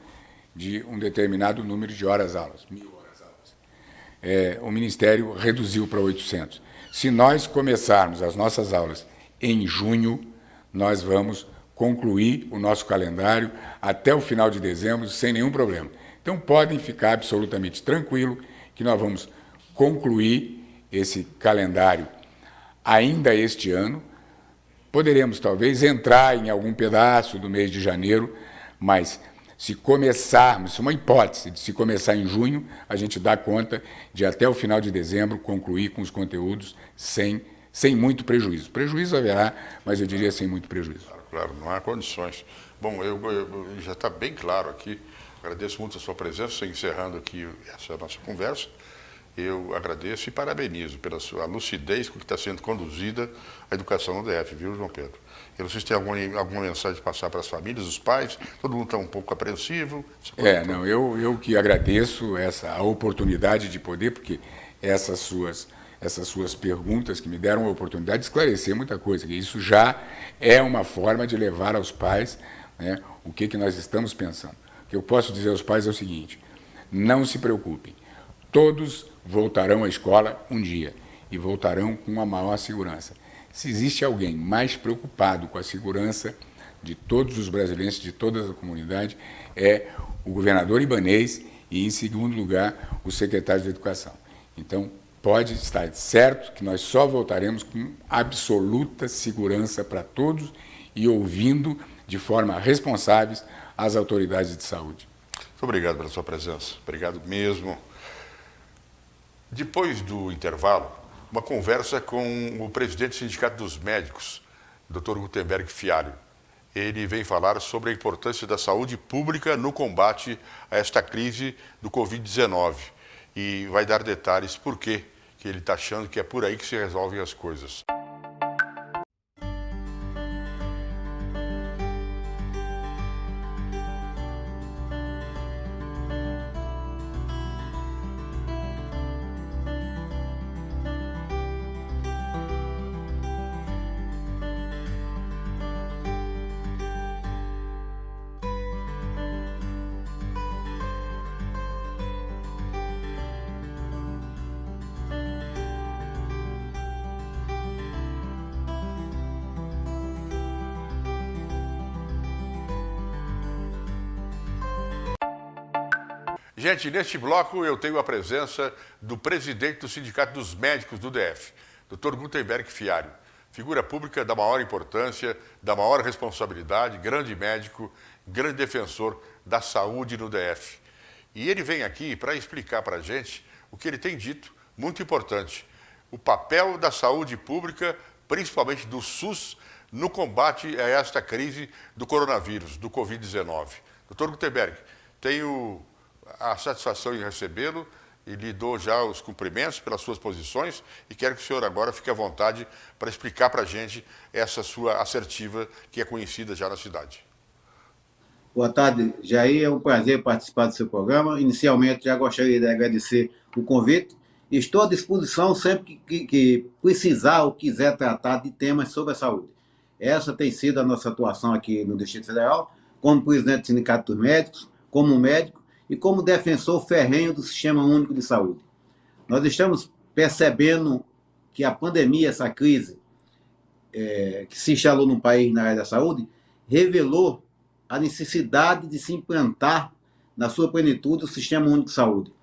de um determinado número de horas-aulas, 1.000 horas-aulas. O Ministério reduziu para 800. Se nós começarmos as nossas aulas em junho, nós vamos concluir o nosso calendário até o final de dezembro sem nenhum problema. Então, podem ficar absolutamente tranquilos que nós vamos concluir esse calendário ainda este ano. Poderemos, talvez, entrar em algum pedaço do mês de janeiro, mas se começarmos, isso é uma hipótese, de se começar em junho, a gente dá conta de até o final de dezembro concluir com os conteúdos sem muito prejuízo. Prejuízo haverá, mas eu diria sem muito prejuízo. Claro, não há condições. Bom, eu já está bem claro aqui, agradeço muito a sua presença, encerrando aqui essa nossa conversa. Eu agradeço e parabenizo pela sua lucidez com que está sendo conduzida a educação no DF, viu, João Pedro? E vocês têm alguma mensagem de passar para as famílias, os pais? Todo mundo está um pouco apreensivo. Eu que agradeço a oportunidade de poder, porque essas suas perguntas que me deram a oportunidade de esclarecer muita coisa, que isso já é uma forma de levar aos pais, né, o que nós estamos pensando. O que eu posso dizer aos pais é o seguinte, não se preocupem, todos voltarão à escola um dia e voltarão com uma maior segurança. Se existe alguém mais preocupado com a segurança de todos os brasileiros, de toda a comunidade, é o governador Ibanez e, em segundo lugar, o secretário de Educação. Então, pode estar certo que nós só voltaremos com absoluta segurança para todos e ouvindo de forma responsável as autoridades de saúde. Muito obrigado pela sua presença. Obrigado mesmo. Depois do intervalo, uma conversa com o presidente do Sindicato dos Médicos, Dr. Gutenberg Fialho. Ele vem falar sobre a importância da saúde pública no combate a esta crise do Covid-19 e vai dar detalhes por que ele está achando que é por aí que se resolvem as coisas. Gente, neste bloco eu tenho a presença do presidente do Sindicato dos Médicos do DF, Dr. Gutenberg Fialho. figura pública da maior importância, da maior responsabilidade, grande médico, grande defensor da saúde no DF. E ele vem aqui para explicar para a gente o que ele tem dito, muito importante, o papel da saúde pública, principalmente do SUS, no combate a esta crise do coronavírus, do Covid-19. Doutor Gutenberg, tenho a satisfação em recebê-lo e lhe dou já os cumprimentos pelas suas posições e quero que o senhor agora fique à vontade para explicar para a gente essa sua assertiva que é conhecida já na cidade. Boa tarde, Jair. É um prazer participar do seu programa. Inicialmente, já gostaria de agradecer o convite. Estou à disposição sempre que precisar ou quiser tratar de temas sobre a saúde. Essa tem sido a nossa atuação aqui no Distrito Federal, como presidente do Sindicato dos Médicos, como médico e como defensor ferrenho do Sistema Único de Saúde. Nós estamos percebendo que a pandemia, essa crise que se instalou no país na área da saúde, revelou a necessidade de se implantar na sua plenitude o Sistema Único de Saúde.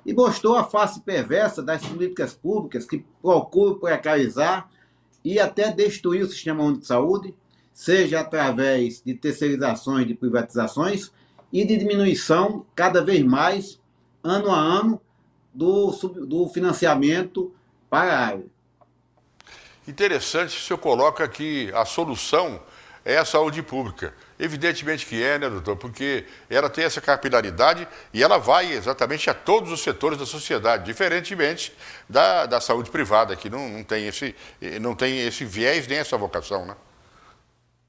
E mostrou a face perversa das políticas públicas que procuram precarizar e até destruir o Sistema Único de Saúde, seja através de terceirizações, de privatizações e de diminuição cada vez mais, ano a ano, do financiamento para a área. Interessante, o senhor coloca que a solução é a saúde pública. Evidentemente que é, né, doutor? Porque ela tem essa capilaridade e ela vai exatamente a todos os setores da sociedade, diferentemente da saúde privada, que não tem esse viés nem essa vocação, né?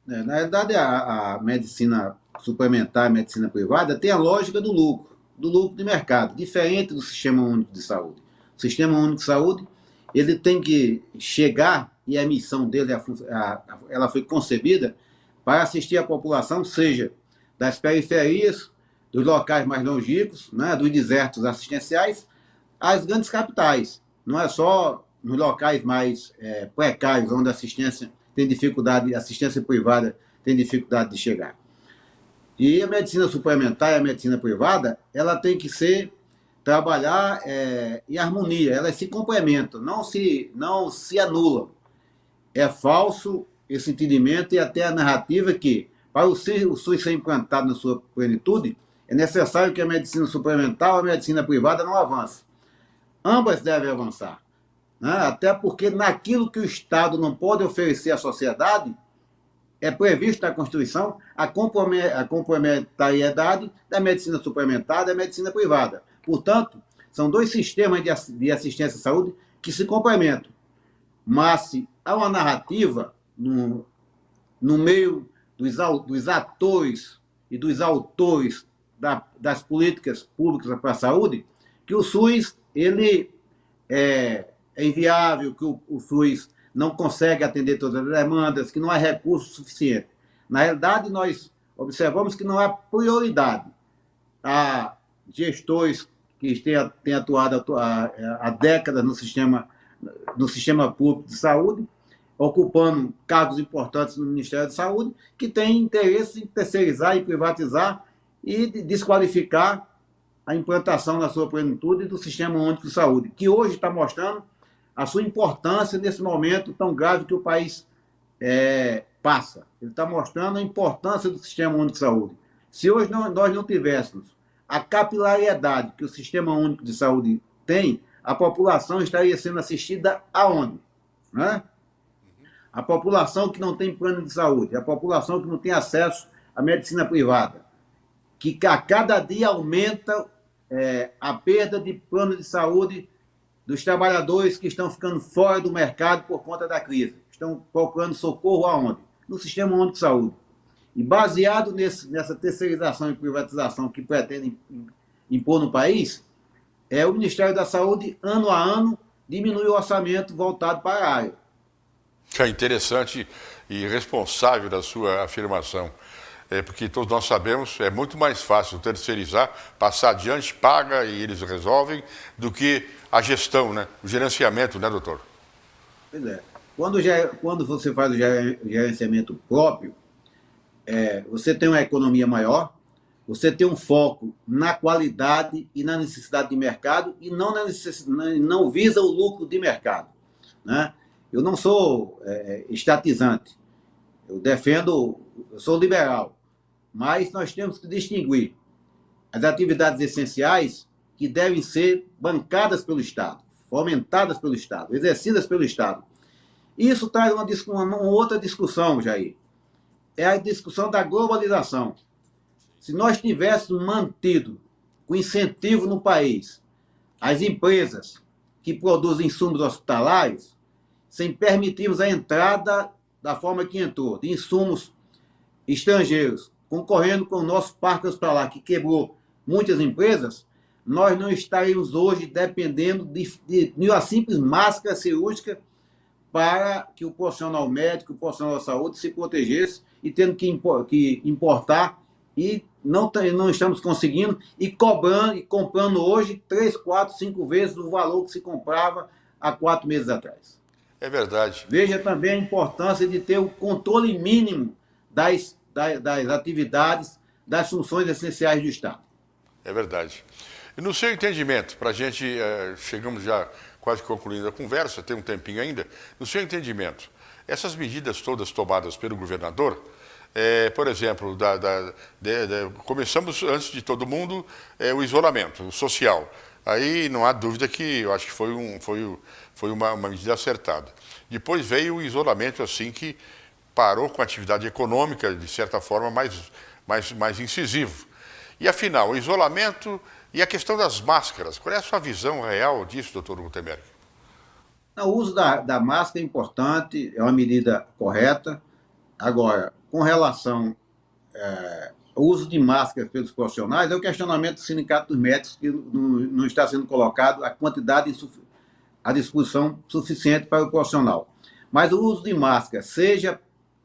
Na realidade, a medicina suplementar, a medicina privada, tem a lógica do lucro de mercado, diferente do Sistema Único de Saúde. O Sistema Único de Saúde, ele tem que chegar, e a missão dele, ela foi concebida para assistir a população, seja das periferias, dos locais mais longínquos, né, dos desertos assistenciais, às grandes capitais. Não é só nos locais mais precários, onde a assistência tem dificuldade, a assistência privada tem dificuldade de chegar. E a medicina suplementar e a medicina privada, ela tem que trabalhar em harmonia, elas se complementam, não se anulam. É falso esse entendimento e até a narrativa que, para o SUS ser implantado na sua plenitude, é necessário que a medicina suplementar ou a medicina privada não avance. Ambas devem avançar, né? Até porque naquilo que o Estado não pode oferecer à sociedade, é previsto na Constituição a complementariedade da medicina suplementar e da medicina privada. Portanto, são dois sistemas de assistência à saúde que se complementam. Mas há uma narrativa no meio dos atores e dos autores das políticas públicas para a saúde, que o SUS ele é inviável, que o SUS não consegue atender todas as demandas, que não há recurso suficiente. Na realidade, nós observamos que não há prioridade. Há gestores que têm atuado há décadas no sistema público de saúde, ocupando cargos importantes no Ministério da Saúde, que têm interesse em terceirizar e privatizar e desqualificar a implantação na sua plenitude do Sistema Único de Saúde, que hoje está mostrando a sua importância nesse momento tão grave que o país passa. Ele está mostrando a importância do Sistema Único de Saúde. Se hoje nós não tivéssemos a capilariedade que o Sistema Único de Saúde tem, a população estaria sendo assistida aonde? Né? A população que não tem plano de saúde, a população que não tem acesso à medicina privada, que a cada dia aumenta a perda de plano de saúde dos trabalhadores que estão ficando fora do mercado por conta da crise. Estão procurando socorro aonde? No Sistema Único de Saúde. E baseado nessa terceirização e privatização que pretendem impor no país, o Ministério da Saúde, ano a ano, diminui o orçamento voltado para a área. É interessante e responsável da sua afirmação. Porque todos nós sabemos, é muito mais fácil terceirizar, passar adiante, paga e eles resolvem, do que a gestão, né? O gerenciamento, né, doutor? Pois é. Quando você faz o gerenciamento próprio, você tem uma economia maior, você tem um foco na qualidade e na necessidade de mercado e não visa o lucro de mercado, né? Eu não sou estatizante, eu sou liberal, mas nós temos que distinguir as atividades essenciais que devem ser bancadas pelo Estado, fomentadas pelo Estado, exercidas pelo Estado. Isso traz uma outra discussão, Jair. É a discussão da globalização. Se nós tivéssemos mantido o incentivo no país, as empresas que produzem insumos hospitalares, sem permitirmos a entrada da forma que entrou, de insumos estrangeiros, concorrendo com o nosso parque hospitalar, que quebrou muitas empresas, nós não estaríamos hoje dependendo de uma simples máscara cirúrgica para que o profissional médico, o profissional da saúde se protegesse e tendo que importar e não estamos conseguindo e comprando hoje 3, 4, 5 vezes o valor que se comprava há 4 meses atrás. É verdade. Veja também a importância de ter o controle mínimo das atividades, das funções essenciais do Estado. É verdade. E no seu entendimento, para a gente, chegamos já quase concluindo a conversa, tem um tempinho ainda, no seu entendimento, essas medidas todas tomadas pelo governador, por exemplo, começamos antes de todo mundo o isolamento social. Aí não há dúvida que eu acho que foi uma medida acertada. Depois veio o isolamento assim que parou com a atividade econômica, de certa forma, mais incisivo. E afinal, o isolamento e a questão das máscaras, qual é a sua visão real disso, doutor Gutenberg? O uso da máscara é importante, é uma medida correta. Agora, com relação ao uso de máscaras pelos profissionais, é o questionamento do Sindicato dos Médicos, que não está sendo colocado a quantidade à disposição suficiente para o profissional. Mas o uso de máscara, seja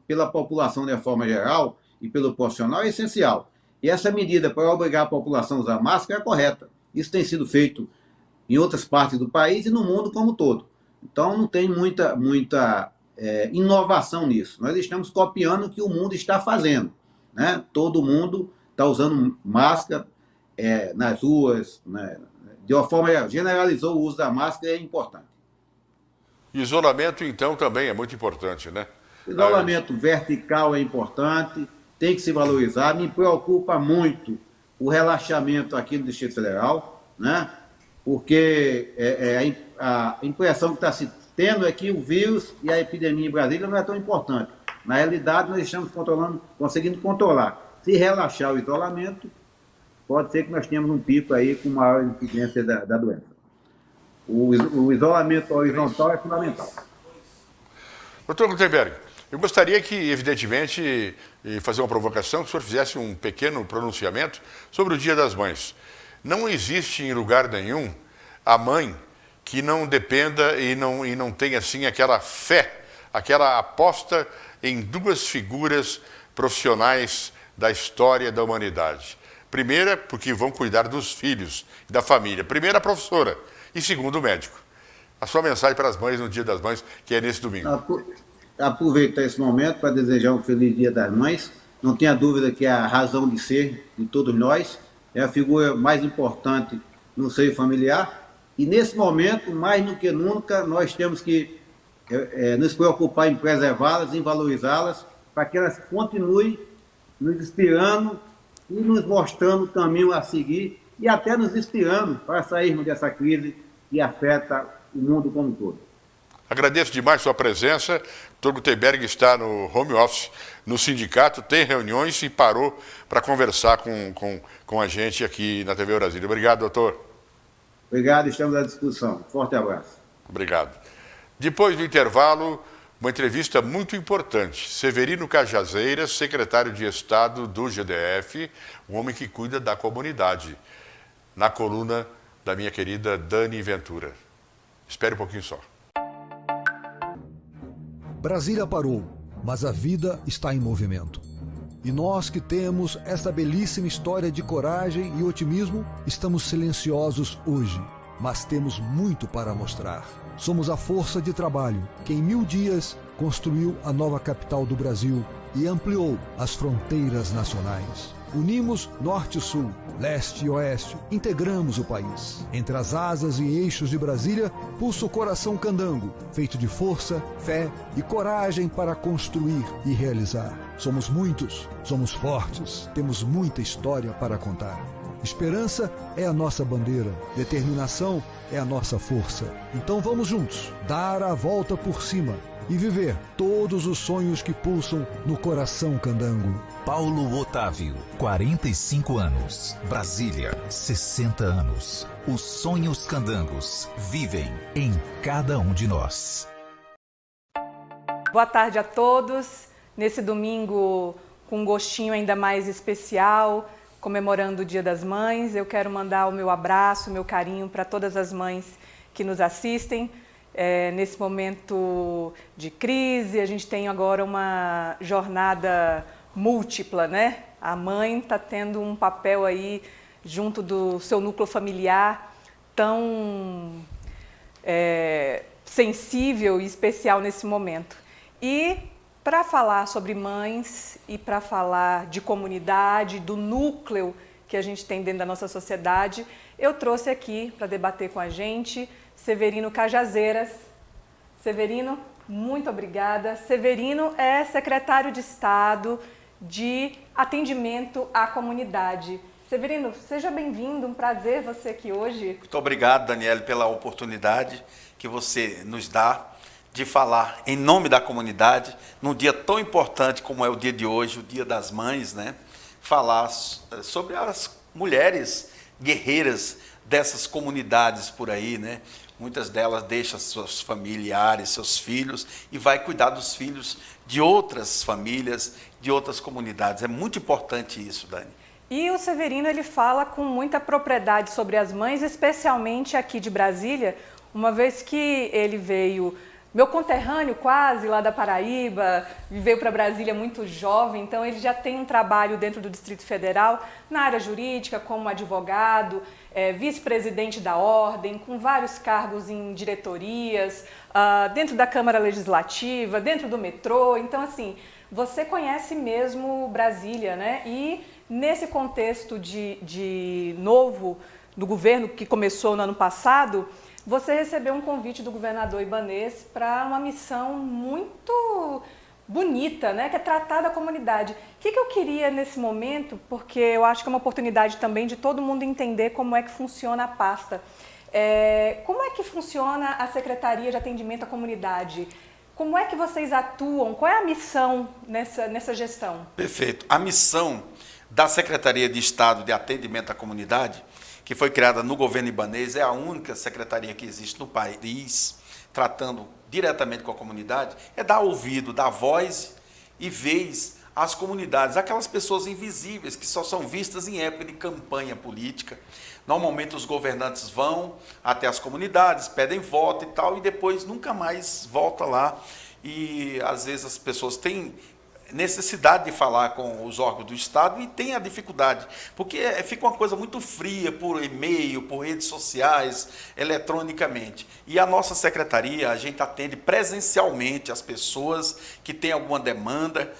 pela população de forma geral e pelo profissional, é essencial. E essa medida para obrigar a população a usar máscara é correta. Isso tem sido feito em outras partes do país e no mundo como um todo. Então, não tem muita inovação nisso. Nós estamos copiando o que o mundo está fazendo, né? Todo mundo está usando máscara nas ruas, né? De uma forma, generalizou o uso da máscara, é importante. Isolamento, então, também é muito importante, né? Isolamento vertical é importante, tem que se valorizar. Me preocupa muito o relaxamento aqui no Distrito Federal, né? Porque a impressão que está se tendo é que o vírus e a epidemia em Brasília não é tão importante. Na realidade, nós estamos conseguindo controlar. Se relaxar o isolamento, pode ser que nós tenhamos um pico aí com maior incidência da doença. O isolamento horizontal é fundamental. Doutor Gutenberg, eu gostaria que, evidentemente, fazer uma provocação, que o senhor fizesse um pequeno pronunciamento sobre o Dia das Mães. Não existe em lugar nenhum a mãe que não dependa e não tenha, assim, aquela fé, aquela aposta em duas figuras profissionais da história da humanidade. Primeira, porque vão cuidar dos filhos e da família. Primeira, a professora. E segundo, o médico. A sua mensagem para as mães no Dia das Mães, que é nesse domingo. Aproveitar esse momento para desejar um feliz Dia das Mães. Não tenha dúvida que é a razão de ser de todos nós. É a figura mais importante no seio familiar. E nesse momento, mais do que nunca, nós temos que nos preocupar em preservá-las, em valorizá-las, para que elas continuem nos inspirando e nos mostrando o caminho a seguir e até nos inspirando para sairmos dessa crise que afeta o mundo como um todo. Agradeço demais sua presença. O Dr. Gutenberg está no home office, no sindicato, tem reuniões e parou para conversar com a gente aqui na TV Brasília. Obrigado, doutor. Obrigado, estamos à disposição. Forte abraço. Obrigado. Depois do intervalo, uma entrevista muito importante. Severino Cajazeiras, secretário de Estado do GDF, um homem que cuida da comunidade, na coluna da minha querida Dani Ventura. Espere um pouquinho só. Brasília parou, mas a vida está em movimento. E nós que temos esta belíssima história de coragem e otimismo, estamos silenciosos hoje, mas temos muito para mostrar. Somos a força de trabalho que em 1000 dias construiu a nova capital do Brasil e ampliou as fronteiras nacionais. Unimos norte e sul, leste e oeste, integramos o país. Entre as asas e eixos de Brasília, pulsa o coração candango, feito de força, fé e coragem para construir e realizar. Somos muitos, somos fortes, temos muita história para contar. Esperança é a nossa bandeira, determinação é a nossa força. Então vamos juntos, dar a volta por cima e viver todos os sonhos que pulsam no coração candango. Paulo Otávio, 45 anos. Brasília, 60 anos. Os sonhos candangos vivem em cada um de nós. Boa tarde a todos. Nesse domingo com um gostinho ainda mais especial, comemorando o Dia das Mães, eu quero mandar o meu abraço, o meu carinho para todas as mães que nos assistem. Nesse momento de crise, a gente tem agora uma jornada múltipla, né? A mãe está tendo um papel aí junto do seu núcleo familiar tão sensível e especial nesse momento. E para falar sobre mães e para falar de comunidade, do núcleo que a gente tem dentro da nossa sociedade, eu trouxe aqui para debater com a gente Severino Cajazeiras. Severino, muito obrigada. Severino é secretário de Estado de Atendimento à Comunidade. Severino, seja bem-vindo, um prazer você aqui hoje. Muito obrigado, Daniele, pela oportunidade que você nos dá de falar em nome da comunidade, num dia tão importante como é o dia de hoje, o Dia das Mães, né? Falar sobre as mulheres guerreiras dessas comunidades por aí, né? Muitas delas deixam seus familiares, seus filhos e vai cuidar dos filhos de outras famílias, de outras comunidades. É muito importante isso, Dani. E o Severino, ele fala com muita propriedade sobre as mães, especialmente aqui de Brasília, uma vez que ele veio, meu conterrâneo quase, lá da Paraíba, veio para Brasília muito jovem, então ele já tem um trabalho dentro do Distrito Federal, na área jurídica, como advogado, vice-presidente da Ordem, com vários cargos em diretorias, dentro da Câmara Legislativa, dentro do metrô. Então, assim, você conhece mesmo Brasília, né? E nesse contexto de novo do governo que começou no ano passado, você recebeu um convite do governador Ibanez para uma missão muito bonita, né, que é tratar da comunidade. O que eu queria nesse momento, porque eu acho que é uma oportunidade também de todo mundo entender como é que funciona a pasta. Como é que funciona a Secretaria de Atendimento à Comunidade? Como é que vocês atuam? Qual é a missão nessa gestão? Perfeito. A missão da Secretaria de Estado de Atendimento à Comunidade, que foi criada no governo Ibanez, é a única secretaria que existe no país, tratando diretamente com a comunidade, é dar ouvido, dar voz e vez às comunidades, aquelas pessoas invisíveis que só são vistas em época de campanha política. Normalmente os governantes vão até as comunidades, pedem voto e tal, e depois nunca mais volta lá. E às vezes as pessoas têm necessidade de falar com os órgãos do Estado e tem a dificuldade, porque fica uma coisa muito fria por e-mail, por redes sociais, eletronicamente. E a nossa secretaria, a gente atende presencialmente as pessoas que têm alguma demanda,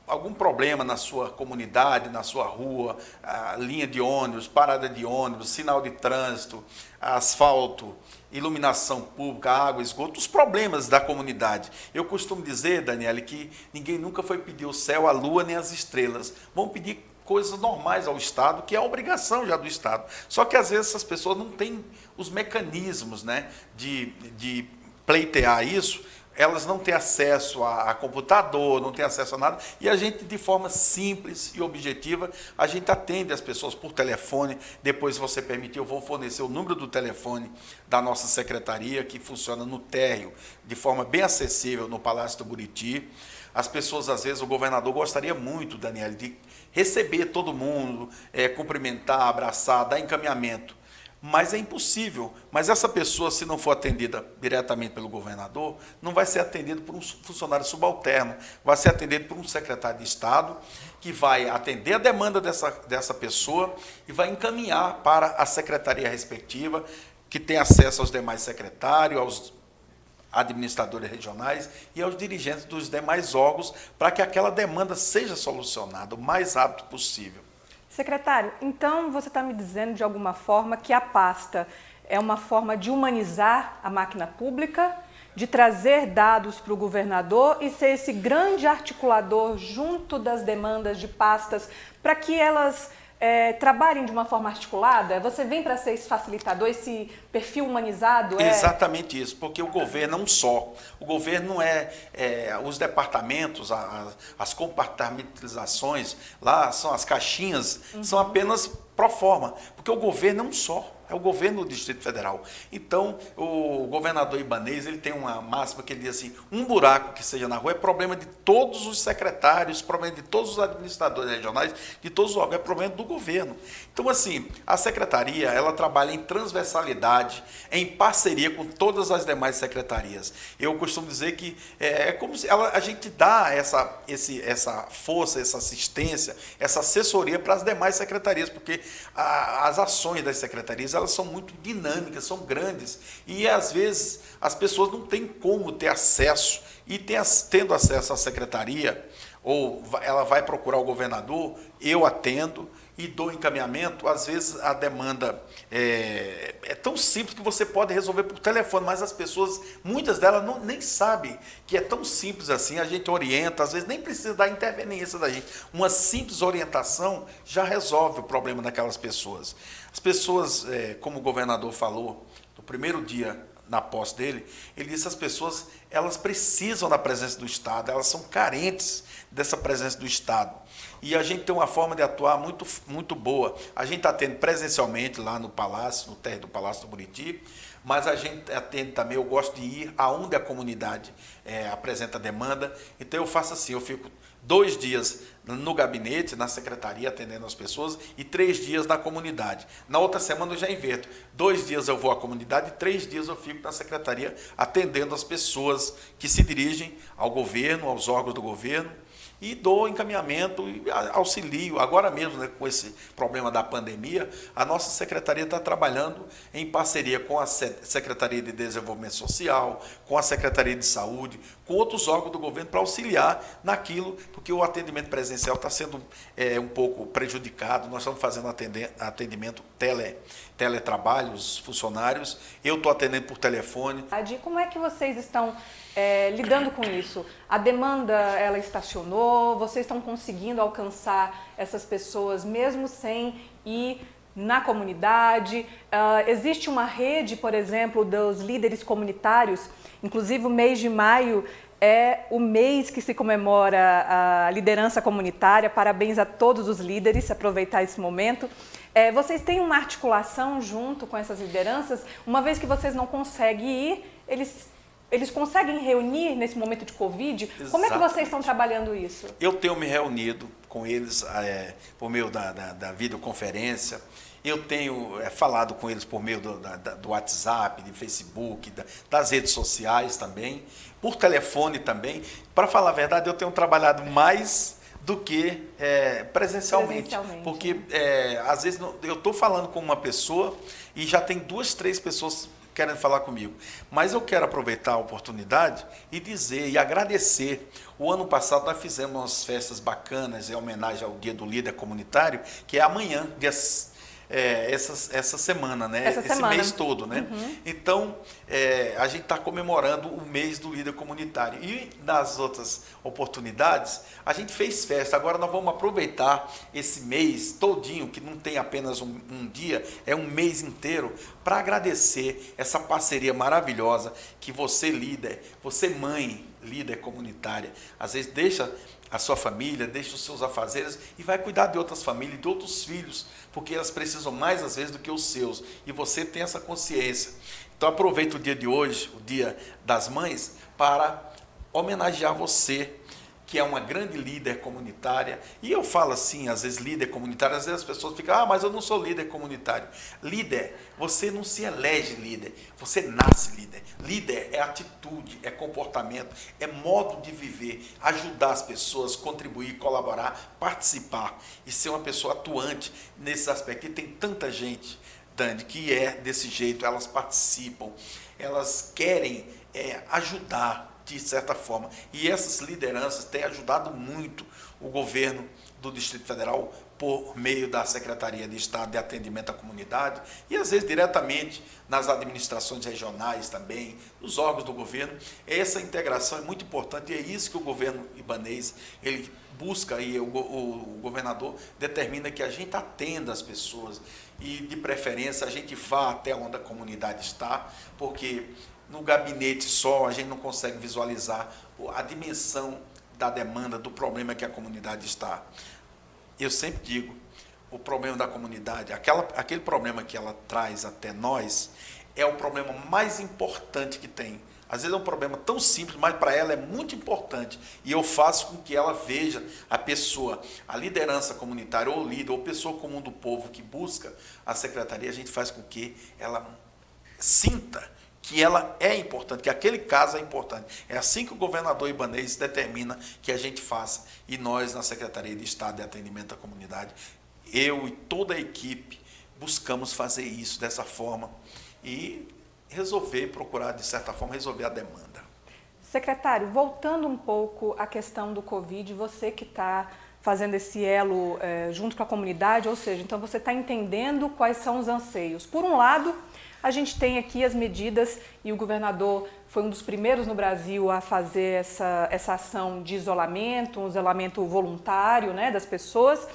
algum problema na sua comunidade, na sua rua, linha de ônibus, parada de ônibus, sinal de trânsito, asfalto, iluminação pública, água, esgoto, os problemas da comunidade. Eu costumo dizer, Daniele, que ninguém nunca foi pedir o céu, a lua, nem as estrelas. Vão pedir coisas normais ao Estado, que é a obrigação já do Estado. Só que às vezes essas pessoas não têm os mecanismos, né, de pleitear isso. Elas não têm acesso a computador, não têm acesso a nada, e a gente, de forma simples e objetiva, a gente atende as pessoas por telefone. Depois, se você permitir, eu vou fornecer o número do telefone da nossa secretaria, que funciona no térreo, de forma bem acessível, no Palácio do Buriti. As pessoas, às vezes, o governador gostaria muito, Daniel, de receber todo mundo, cumprimentar, abraçar, dar encaminhamento. Mas é impossível. Mas essa pessoa, se não for atendida diretamente pelo governador, não vai ser atendida por um funcionário subalterno, vai ser atendida por um secretário de Estado, que vai atender a demanda dessa pessoa e vai encaminhar para a secretaria respectiva, que tem acesso aos demais secretários, administradores regionais e aos dirigentes dos demais órgãos para que aquela demanda seja solucionada o mais rápido possível. Secretário, então você está me dizendo de alguma forma que a pasta é uma forma de humanizar a máquina pública, de trazer dados para o governador e ser esse grande articulador junto das demandas de pastas para que elas trabalhem de uma forma articulada? Você vem para ser esse facilitador, esse perfil humanizado? Exatamente isso, porque o governo é um só. O governo não os departamentos, as compartimentalizações, lá são as caixinhas, são apenas pro forma, porque o governo é um só. É o governo do Distrito Federal. Então, o governador Ibanez, ele tem uma máxima que ele diz assim, um buraco que seja na rua é problema de todos os secretários, problema de todos os administradores regionais, de todos os órgãos, é problema do governo. Então, assim, a secretaria, ela trabalha em transversalidade, em parceria com todas as demais secretarias. Eu costumo dizer que é como se a gente dá essa força, essa assistência, essa assessoria para as demais secretarias, porque as ações das secretarias, elas são muito dinâmicas, são grandes e às vezes as pessoas não têm como ter acesso e tendo acesso à secretaria ou ela vai procurar o governador, eu atendo e dou encaminhamento. Às vezes a demanda é tão simples que você pode resolver por telefone, mas as pessoas, muitas delas nem sabem que é tão simples assim. A gente orienta, às vezes nem precisa da interveniência da gente. Uma simples orientação já resolve o problema daquelas pessoas. As pessoas, como o governador falou, no primeiro dia na posse dele, ele disse que as pessoas elas precisam da presença do Estado, elas são carentes dessa presença do Estado. E a gente tem uma forma de atuar muito, muito boa. A gente atende presencialmente lá no Palácio, no térreo do Palácio do Buriti, mas a gente atende também, eu gosto de ir aonde a comunidade apresenta demanda. Então eu faço assim, eu fico 2 dias no gabinete, na secretaria, atendendo as pessoas, e 3 dias na comunidade. Na outra semana eu já inverto. 2 dias eu vou à comunidade e 3 dias eu fico na secretaria atendendo as pessoas que se dirigem ao governo, aos órgãos do governo, e dou encaminhamento e auxilio. Agora mesmo, né, com esse problema da pandemia, a nossa secretaria está trabalhando em parceria com a Secretaria de Desenvolvimento Social, com a Secretaria de Saúde, com outros órgãos do governo para auxiliar naquilo, porque o atendimento presencial está sendo um pouco prejudicado. Nós estamos fazendo atendimento teletrabalho, os funcionários, eu estou atendendo por telefone. Como é que vocês estão lidando com isso? A demanda, ela estacionou? Vocês estão conseguindo alcançar essas pessoas mesmo sem ir na comunidade? Existe uma rede, por exemplo, dos líderes comunitários? Inclusive, o mês de maio é o mês que se comemora a liderança comunitária. Parabéns a todos os líderes, aproveitar esse momento. Vocês têm uma articulação junto com essas lideranças? Uma vez que vocês não conseguem ir, eles conseguem reunir nesse momento de Covid? Exatamente. Como é que vocês estão trabalhando isso? Eu tenho me reunido com eles por meio da videoconferência. Eu tenho falado com eles por meio do WhatsApp, do Facebook, das redes sociais também, por telefone também. Para falar a verdade, eu tenho trabalhado mais do que presencialmente. Porque às vezes eu estou falando com uma pessoa e já tem 2, 3 pessoas querendo falar comigo. Mas eu quero aproveitar a oportunidade e dizer e agradecer. O ano passado nós fizemos umas festas bacanas em homenagem ao Dia do Líder Comunitário, que é amanhã, essa semana, né? Esse mês todo, né? Uhum. Então, a gente está comemorando o mês do líder comunitário. E nas outras oportunidades, a gente fez festa. Agora nós vamos aproveitar esse mês todinho, que não tem apenas um dia, é um mês inteiro, para agradecer essa parceria maravilhosa que você, líder, você, mãe, líder comunitária, às vezes deixa a sua família, deixa os seus afazeres e vai cuidar de outras famílias, de outros filhos, porque elas precisam mais às vezes do que os seus, e você tem essa consciência. Então aproveita o dia de hoje, o Dia das Mães, para homenagear você, que é uma grande líder comunitária. E eu falo assim, às vezes líder comunitário, às vezes as pessoas ficam, mas eu não sou líder comunitário. Líder, você não se elege líder, você nasce líder. Líder é atitude, é comportamento, é modo de viver, ajudar as pessoas, contribuir, colaborar, participar e ser uma pessoa atuante nesses aspectos. E tem tanta gente, Dani, que é desse jeito, elas participam, elas querem ajudar de certa forma. E essas lideranças têm ajudado muito o governo do Distrito Federal por meio da Secretaria de Estado de Atendimento à Comunidade e, às vezes, diretamente nas administrações regionais também, nos órgãos do governo. Essa integração é muito importante e é isso que o governo ibanês, ele busca e o governador determina que a gente atenda as pessoas e, de preferência, a gente vá até onde a comunidade está, porque no gabinete só a gente não consegue visualizar a dimensão da demanda, do problema que a comunidade está. Eu sempre digo, o problema da comunidade, aquele problema que ela traz até nós, é o problema mais importante que tem. Às vezes é um problema tão simples, mas para ela é muito importante. E eu faço com que ela veja a pessoa, a liderança comunitária, ou líder, ou pessoa comum do povo que busca a secretaria, a gente faz com que ela sinta que ela é importante, que aquele caso é importante. É assim que o governador ibanês determina que a gente faça. E nós, na Secretaria de Estado de Atendimento à Comunidade, eu e toda a equipe, buscamos fazer isso dessa forma e procurar, de certa forma, resolver a demanda. Secretário, voltando um pouco à questão do Covid, você que está fazendo esse elo junto com a comunidade, ou seja, então você está entendendo quais são os anseios. Por um lado, a gente tem aqui as medidas e o governador foi um dos primeiros no Brasil a fazer essa ação de isolamento, um isolamento voluntário, né, das pessoas.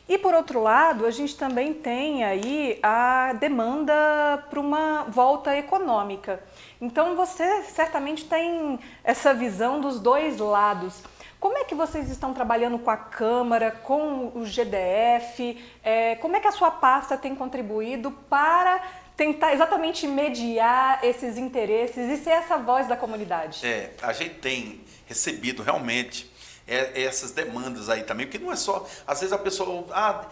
E, por outro lado, a gente também tem aí a demanda para uma volta econômica. Então, você certamente tem essa visão dos dois lados. Como é que vocês estão trabalhando com a Câmara, com o GDF? Como é que a sua pasta tem contribuído para tentar exatamente mediar esses interesses e ser essa voz da comunidade? A gente tem recebido realmente essas demandas aí também, porque não é só, às vezes a pessoa, a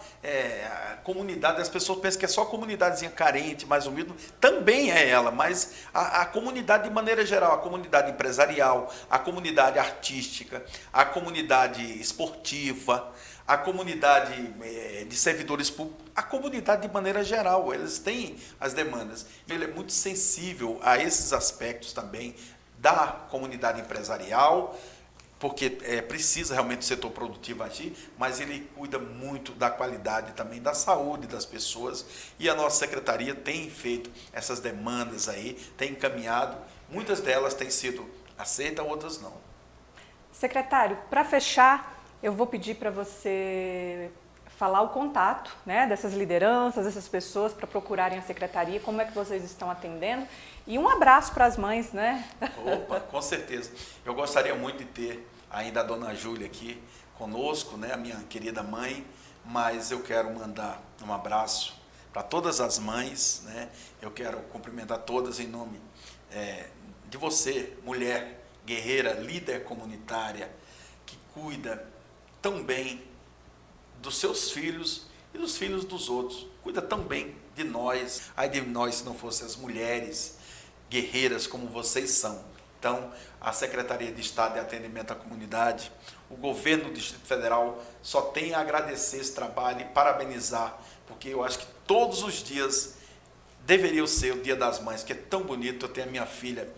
comunidade, as pessoas pensam que é só a comunidadezinha carente, mais humilde, também é ela, mas a comunidade de maneira geral, a comunidade empresarial, a comunidade artística, a comunidade esportiva, a comunidade de servidores públicos, a comunidade de maneira geral, eles têm as demandas. Ele é muito sensível a esses aspectos também da comunidade empresarial, porque precisa realmente o setor produtivo agir, mas ele cuida muito da qualidade também da saúde das pessoas e a nossa secretaria tem feito essas demandas aí, tem encaminhado, muitas delas têm sido aceitas, outras não. Secretário, para fechar, eu vou pedir para você falar o contato, né, dessas lideranças, dessas pessoas para procurarem a secretaria, como é que vocês estão atendendo. E um abraço para as mães, né? Opa, com certeza. Eu gostaria muito de ter ainda a dona Júlia aqui conosco, né, a minha querida mãe, mas eu quero mandar um abraço para todas as mães, né? Eu quero cumprimentar todas em nome de você, mulher guerreira, líder comunitária, que cuida tão bem dos seus filhos e dos filhos dos outros, cuida tão bem de nós. Ai de nós se não fossem as mulheres guerreiras como vocês são. Então, a Secretaria de Estado de Atendimento à Comunidade, o governo do Distrito Federal só tem a agradecer esse trabalho e parabenizar, porque eu acho que todos os dias deveria ser o Dia das Mães, que é tão bonito. Eu tenho a minha filha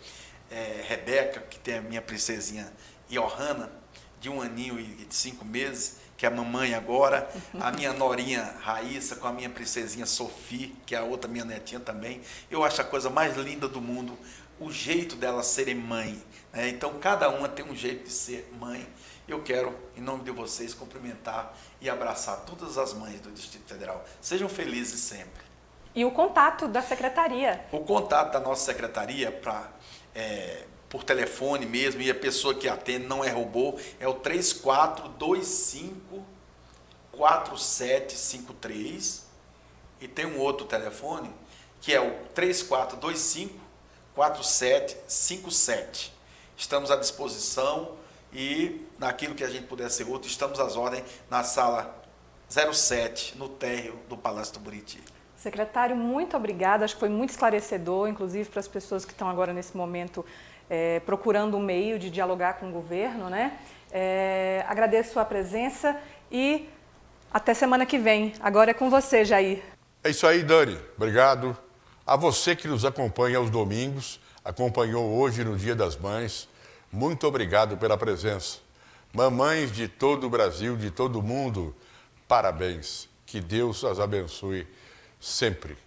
Rebeca, que tem a minha princesinha Johanna, de 1 aninho e 5 meses, que é a mamãe agora, a minha norinha Raíssa com a minha princesinha Sophie, que é a outra minha netinha também. Eu acho a coisa mais linda do mundo, o jeito delas serem mãe, né? Então, cada uma tem um jeito de ser mãe. Eu quero, em nome de vocês, cumprimentar e abraçar todas as mães do Distrito Federal. Sejam felizes sempre. E o contato da secretaria? O contato da nossa secretaria por telefone mesmo, e a pessoa que atende não é robô, é o 3425-4753, e tem um outro telefone, que é o 3425-4757. Estamos à disposição e, naquilo que a gente puder ser útil, estamos às ordens na sala 07, no térreo do Palácio do Buriti. Secretário, muito obrigada, acho que foi muito esclarecedor, inclusive para as pessoas que estão agora nesse momento procurando um meio de dialogar com o governo, né? Agradeço a presença e até semana que vem. Agora é com você, Jair. É isso aí, Dani. Obrigado. A você que nos acompanha aos domingos, acompanhou hoje no Dia das Mães. Muito obrigado pela presença. Mamães de todo o Brasil, de todo o mundo, parabéns. Que Deus as abençoe sempre.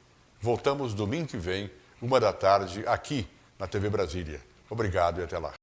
Voltamos domingo que vem, 1h da tarde, aqui na TV Brasília. Obrigado e até lá.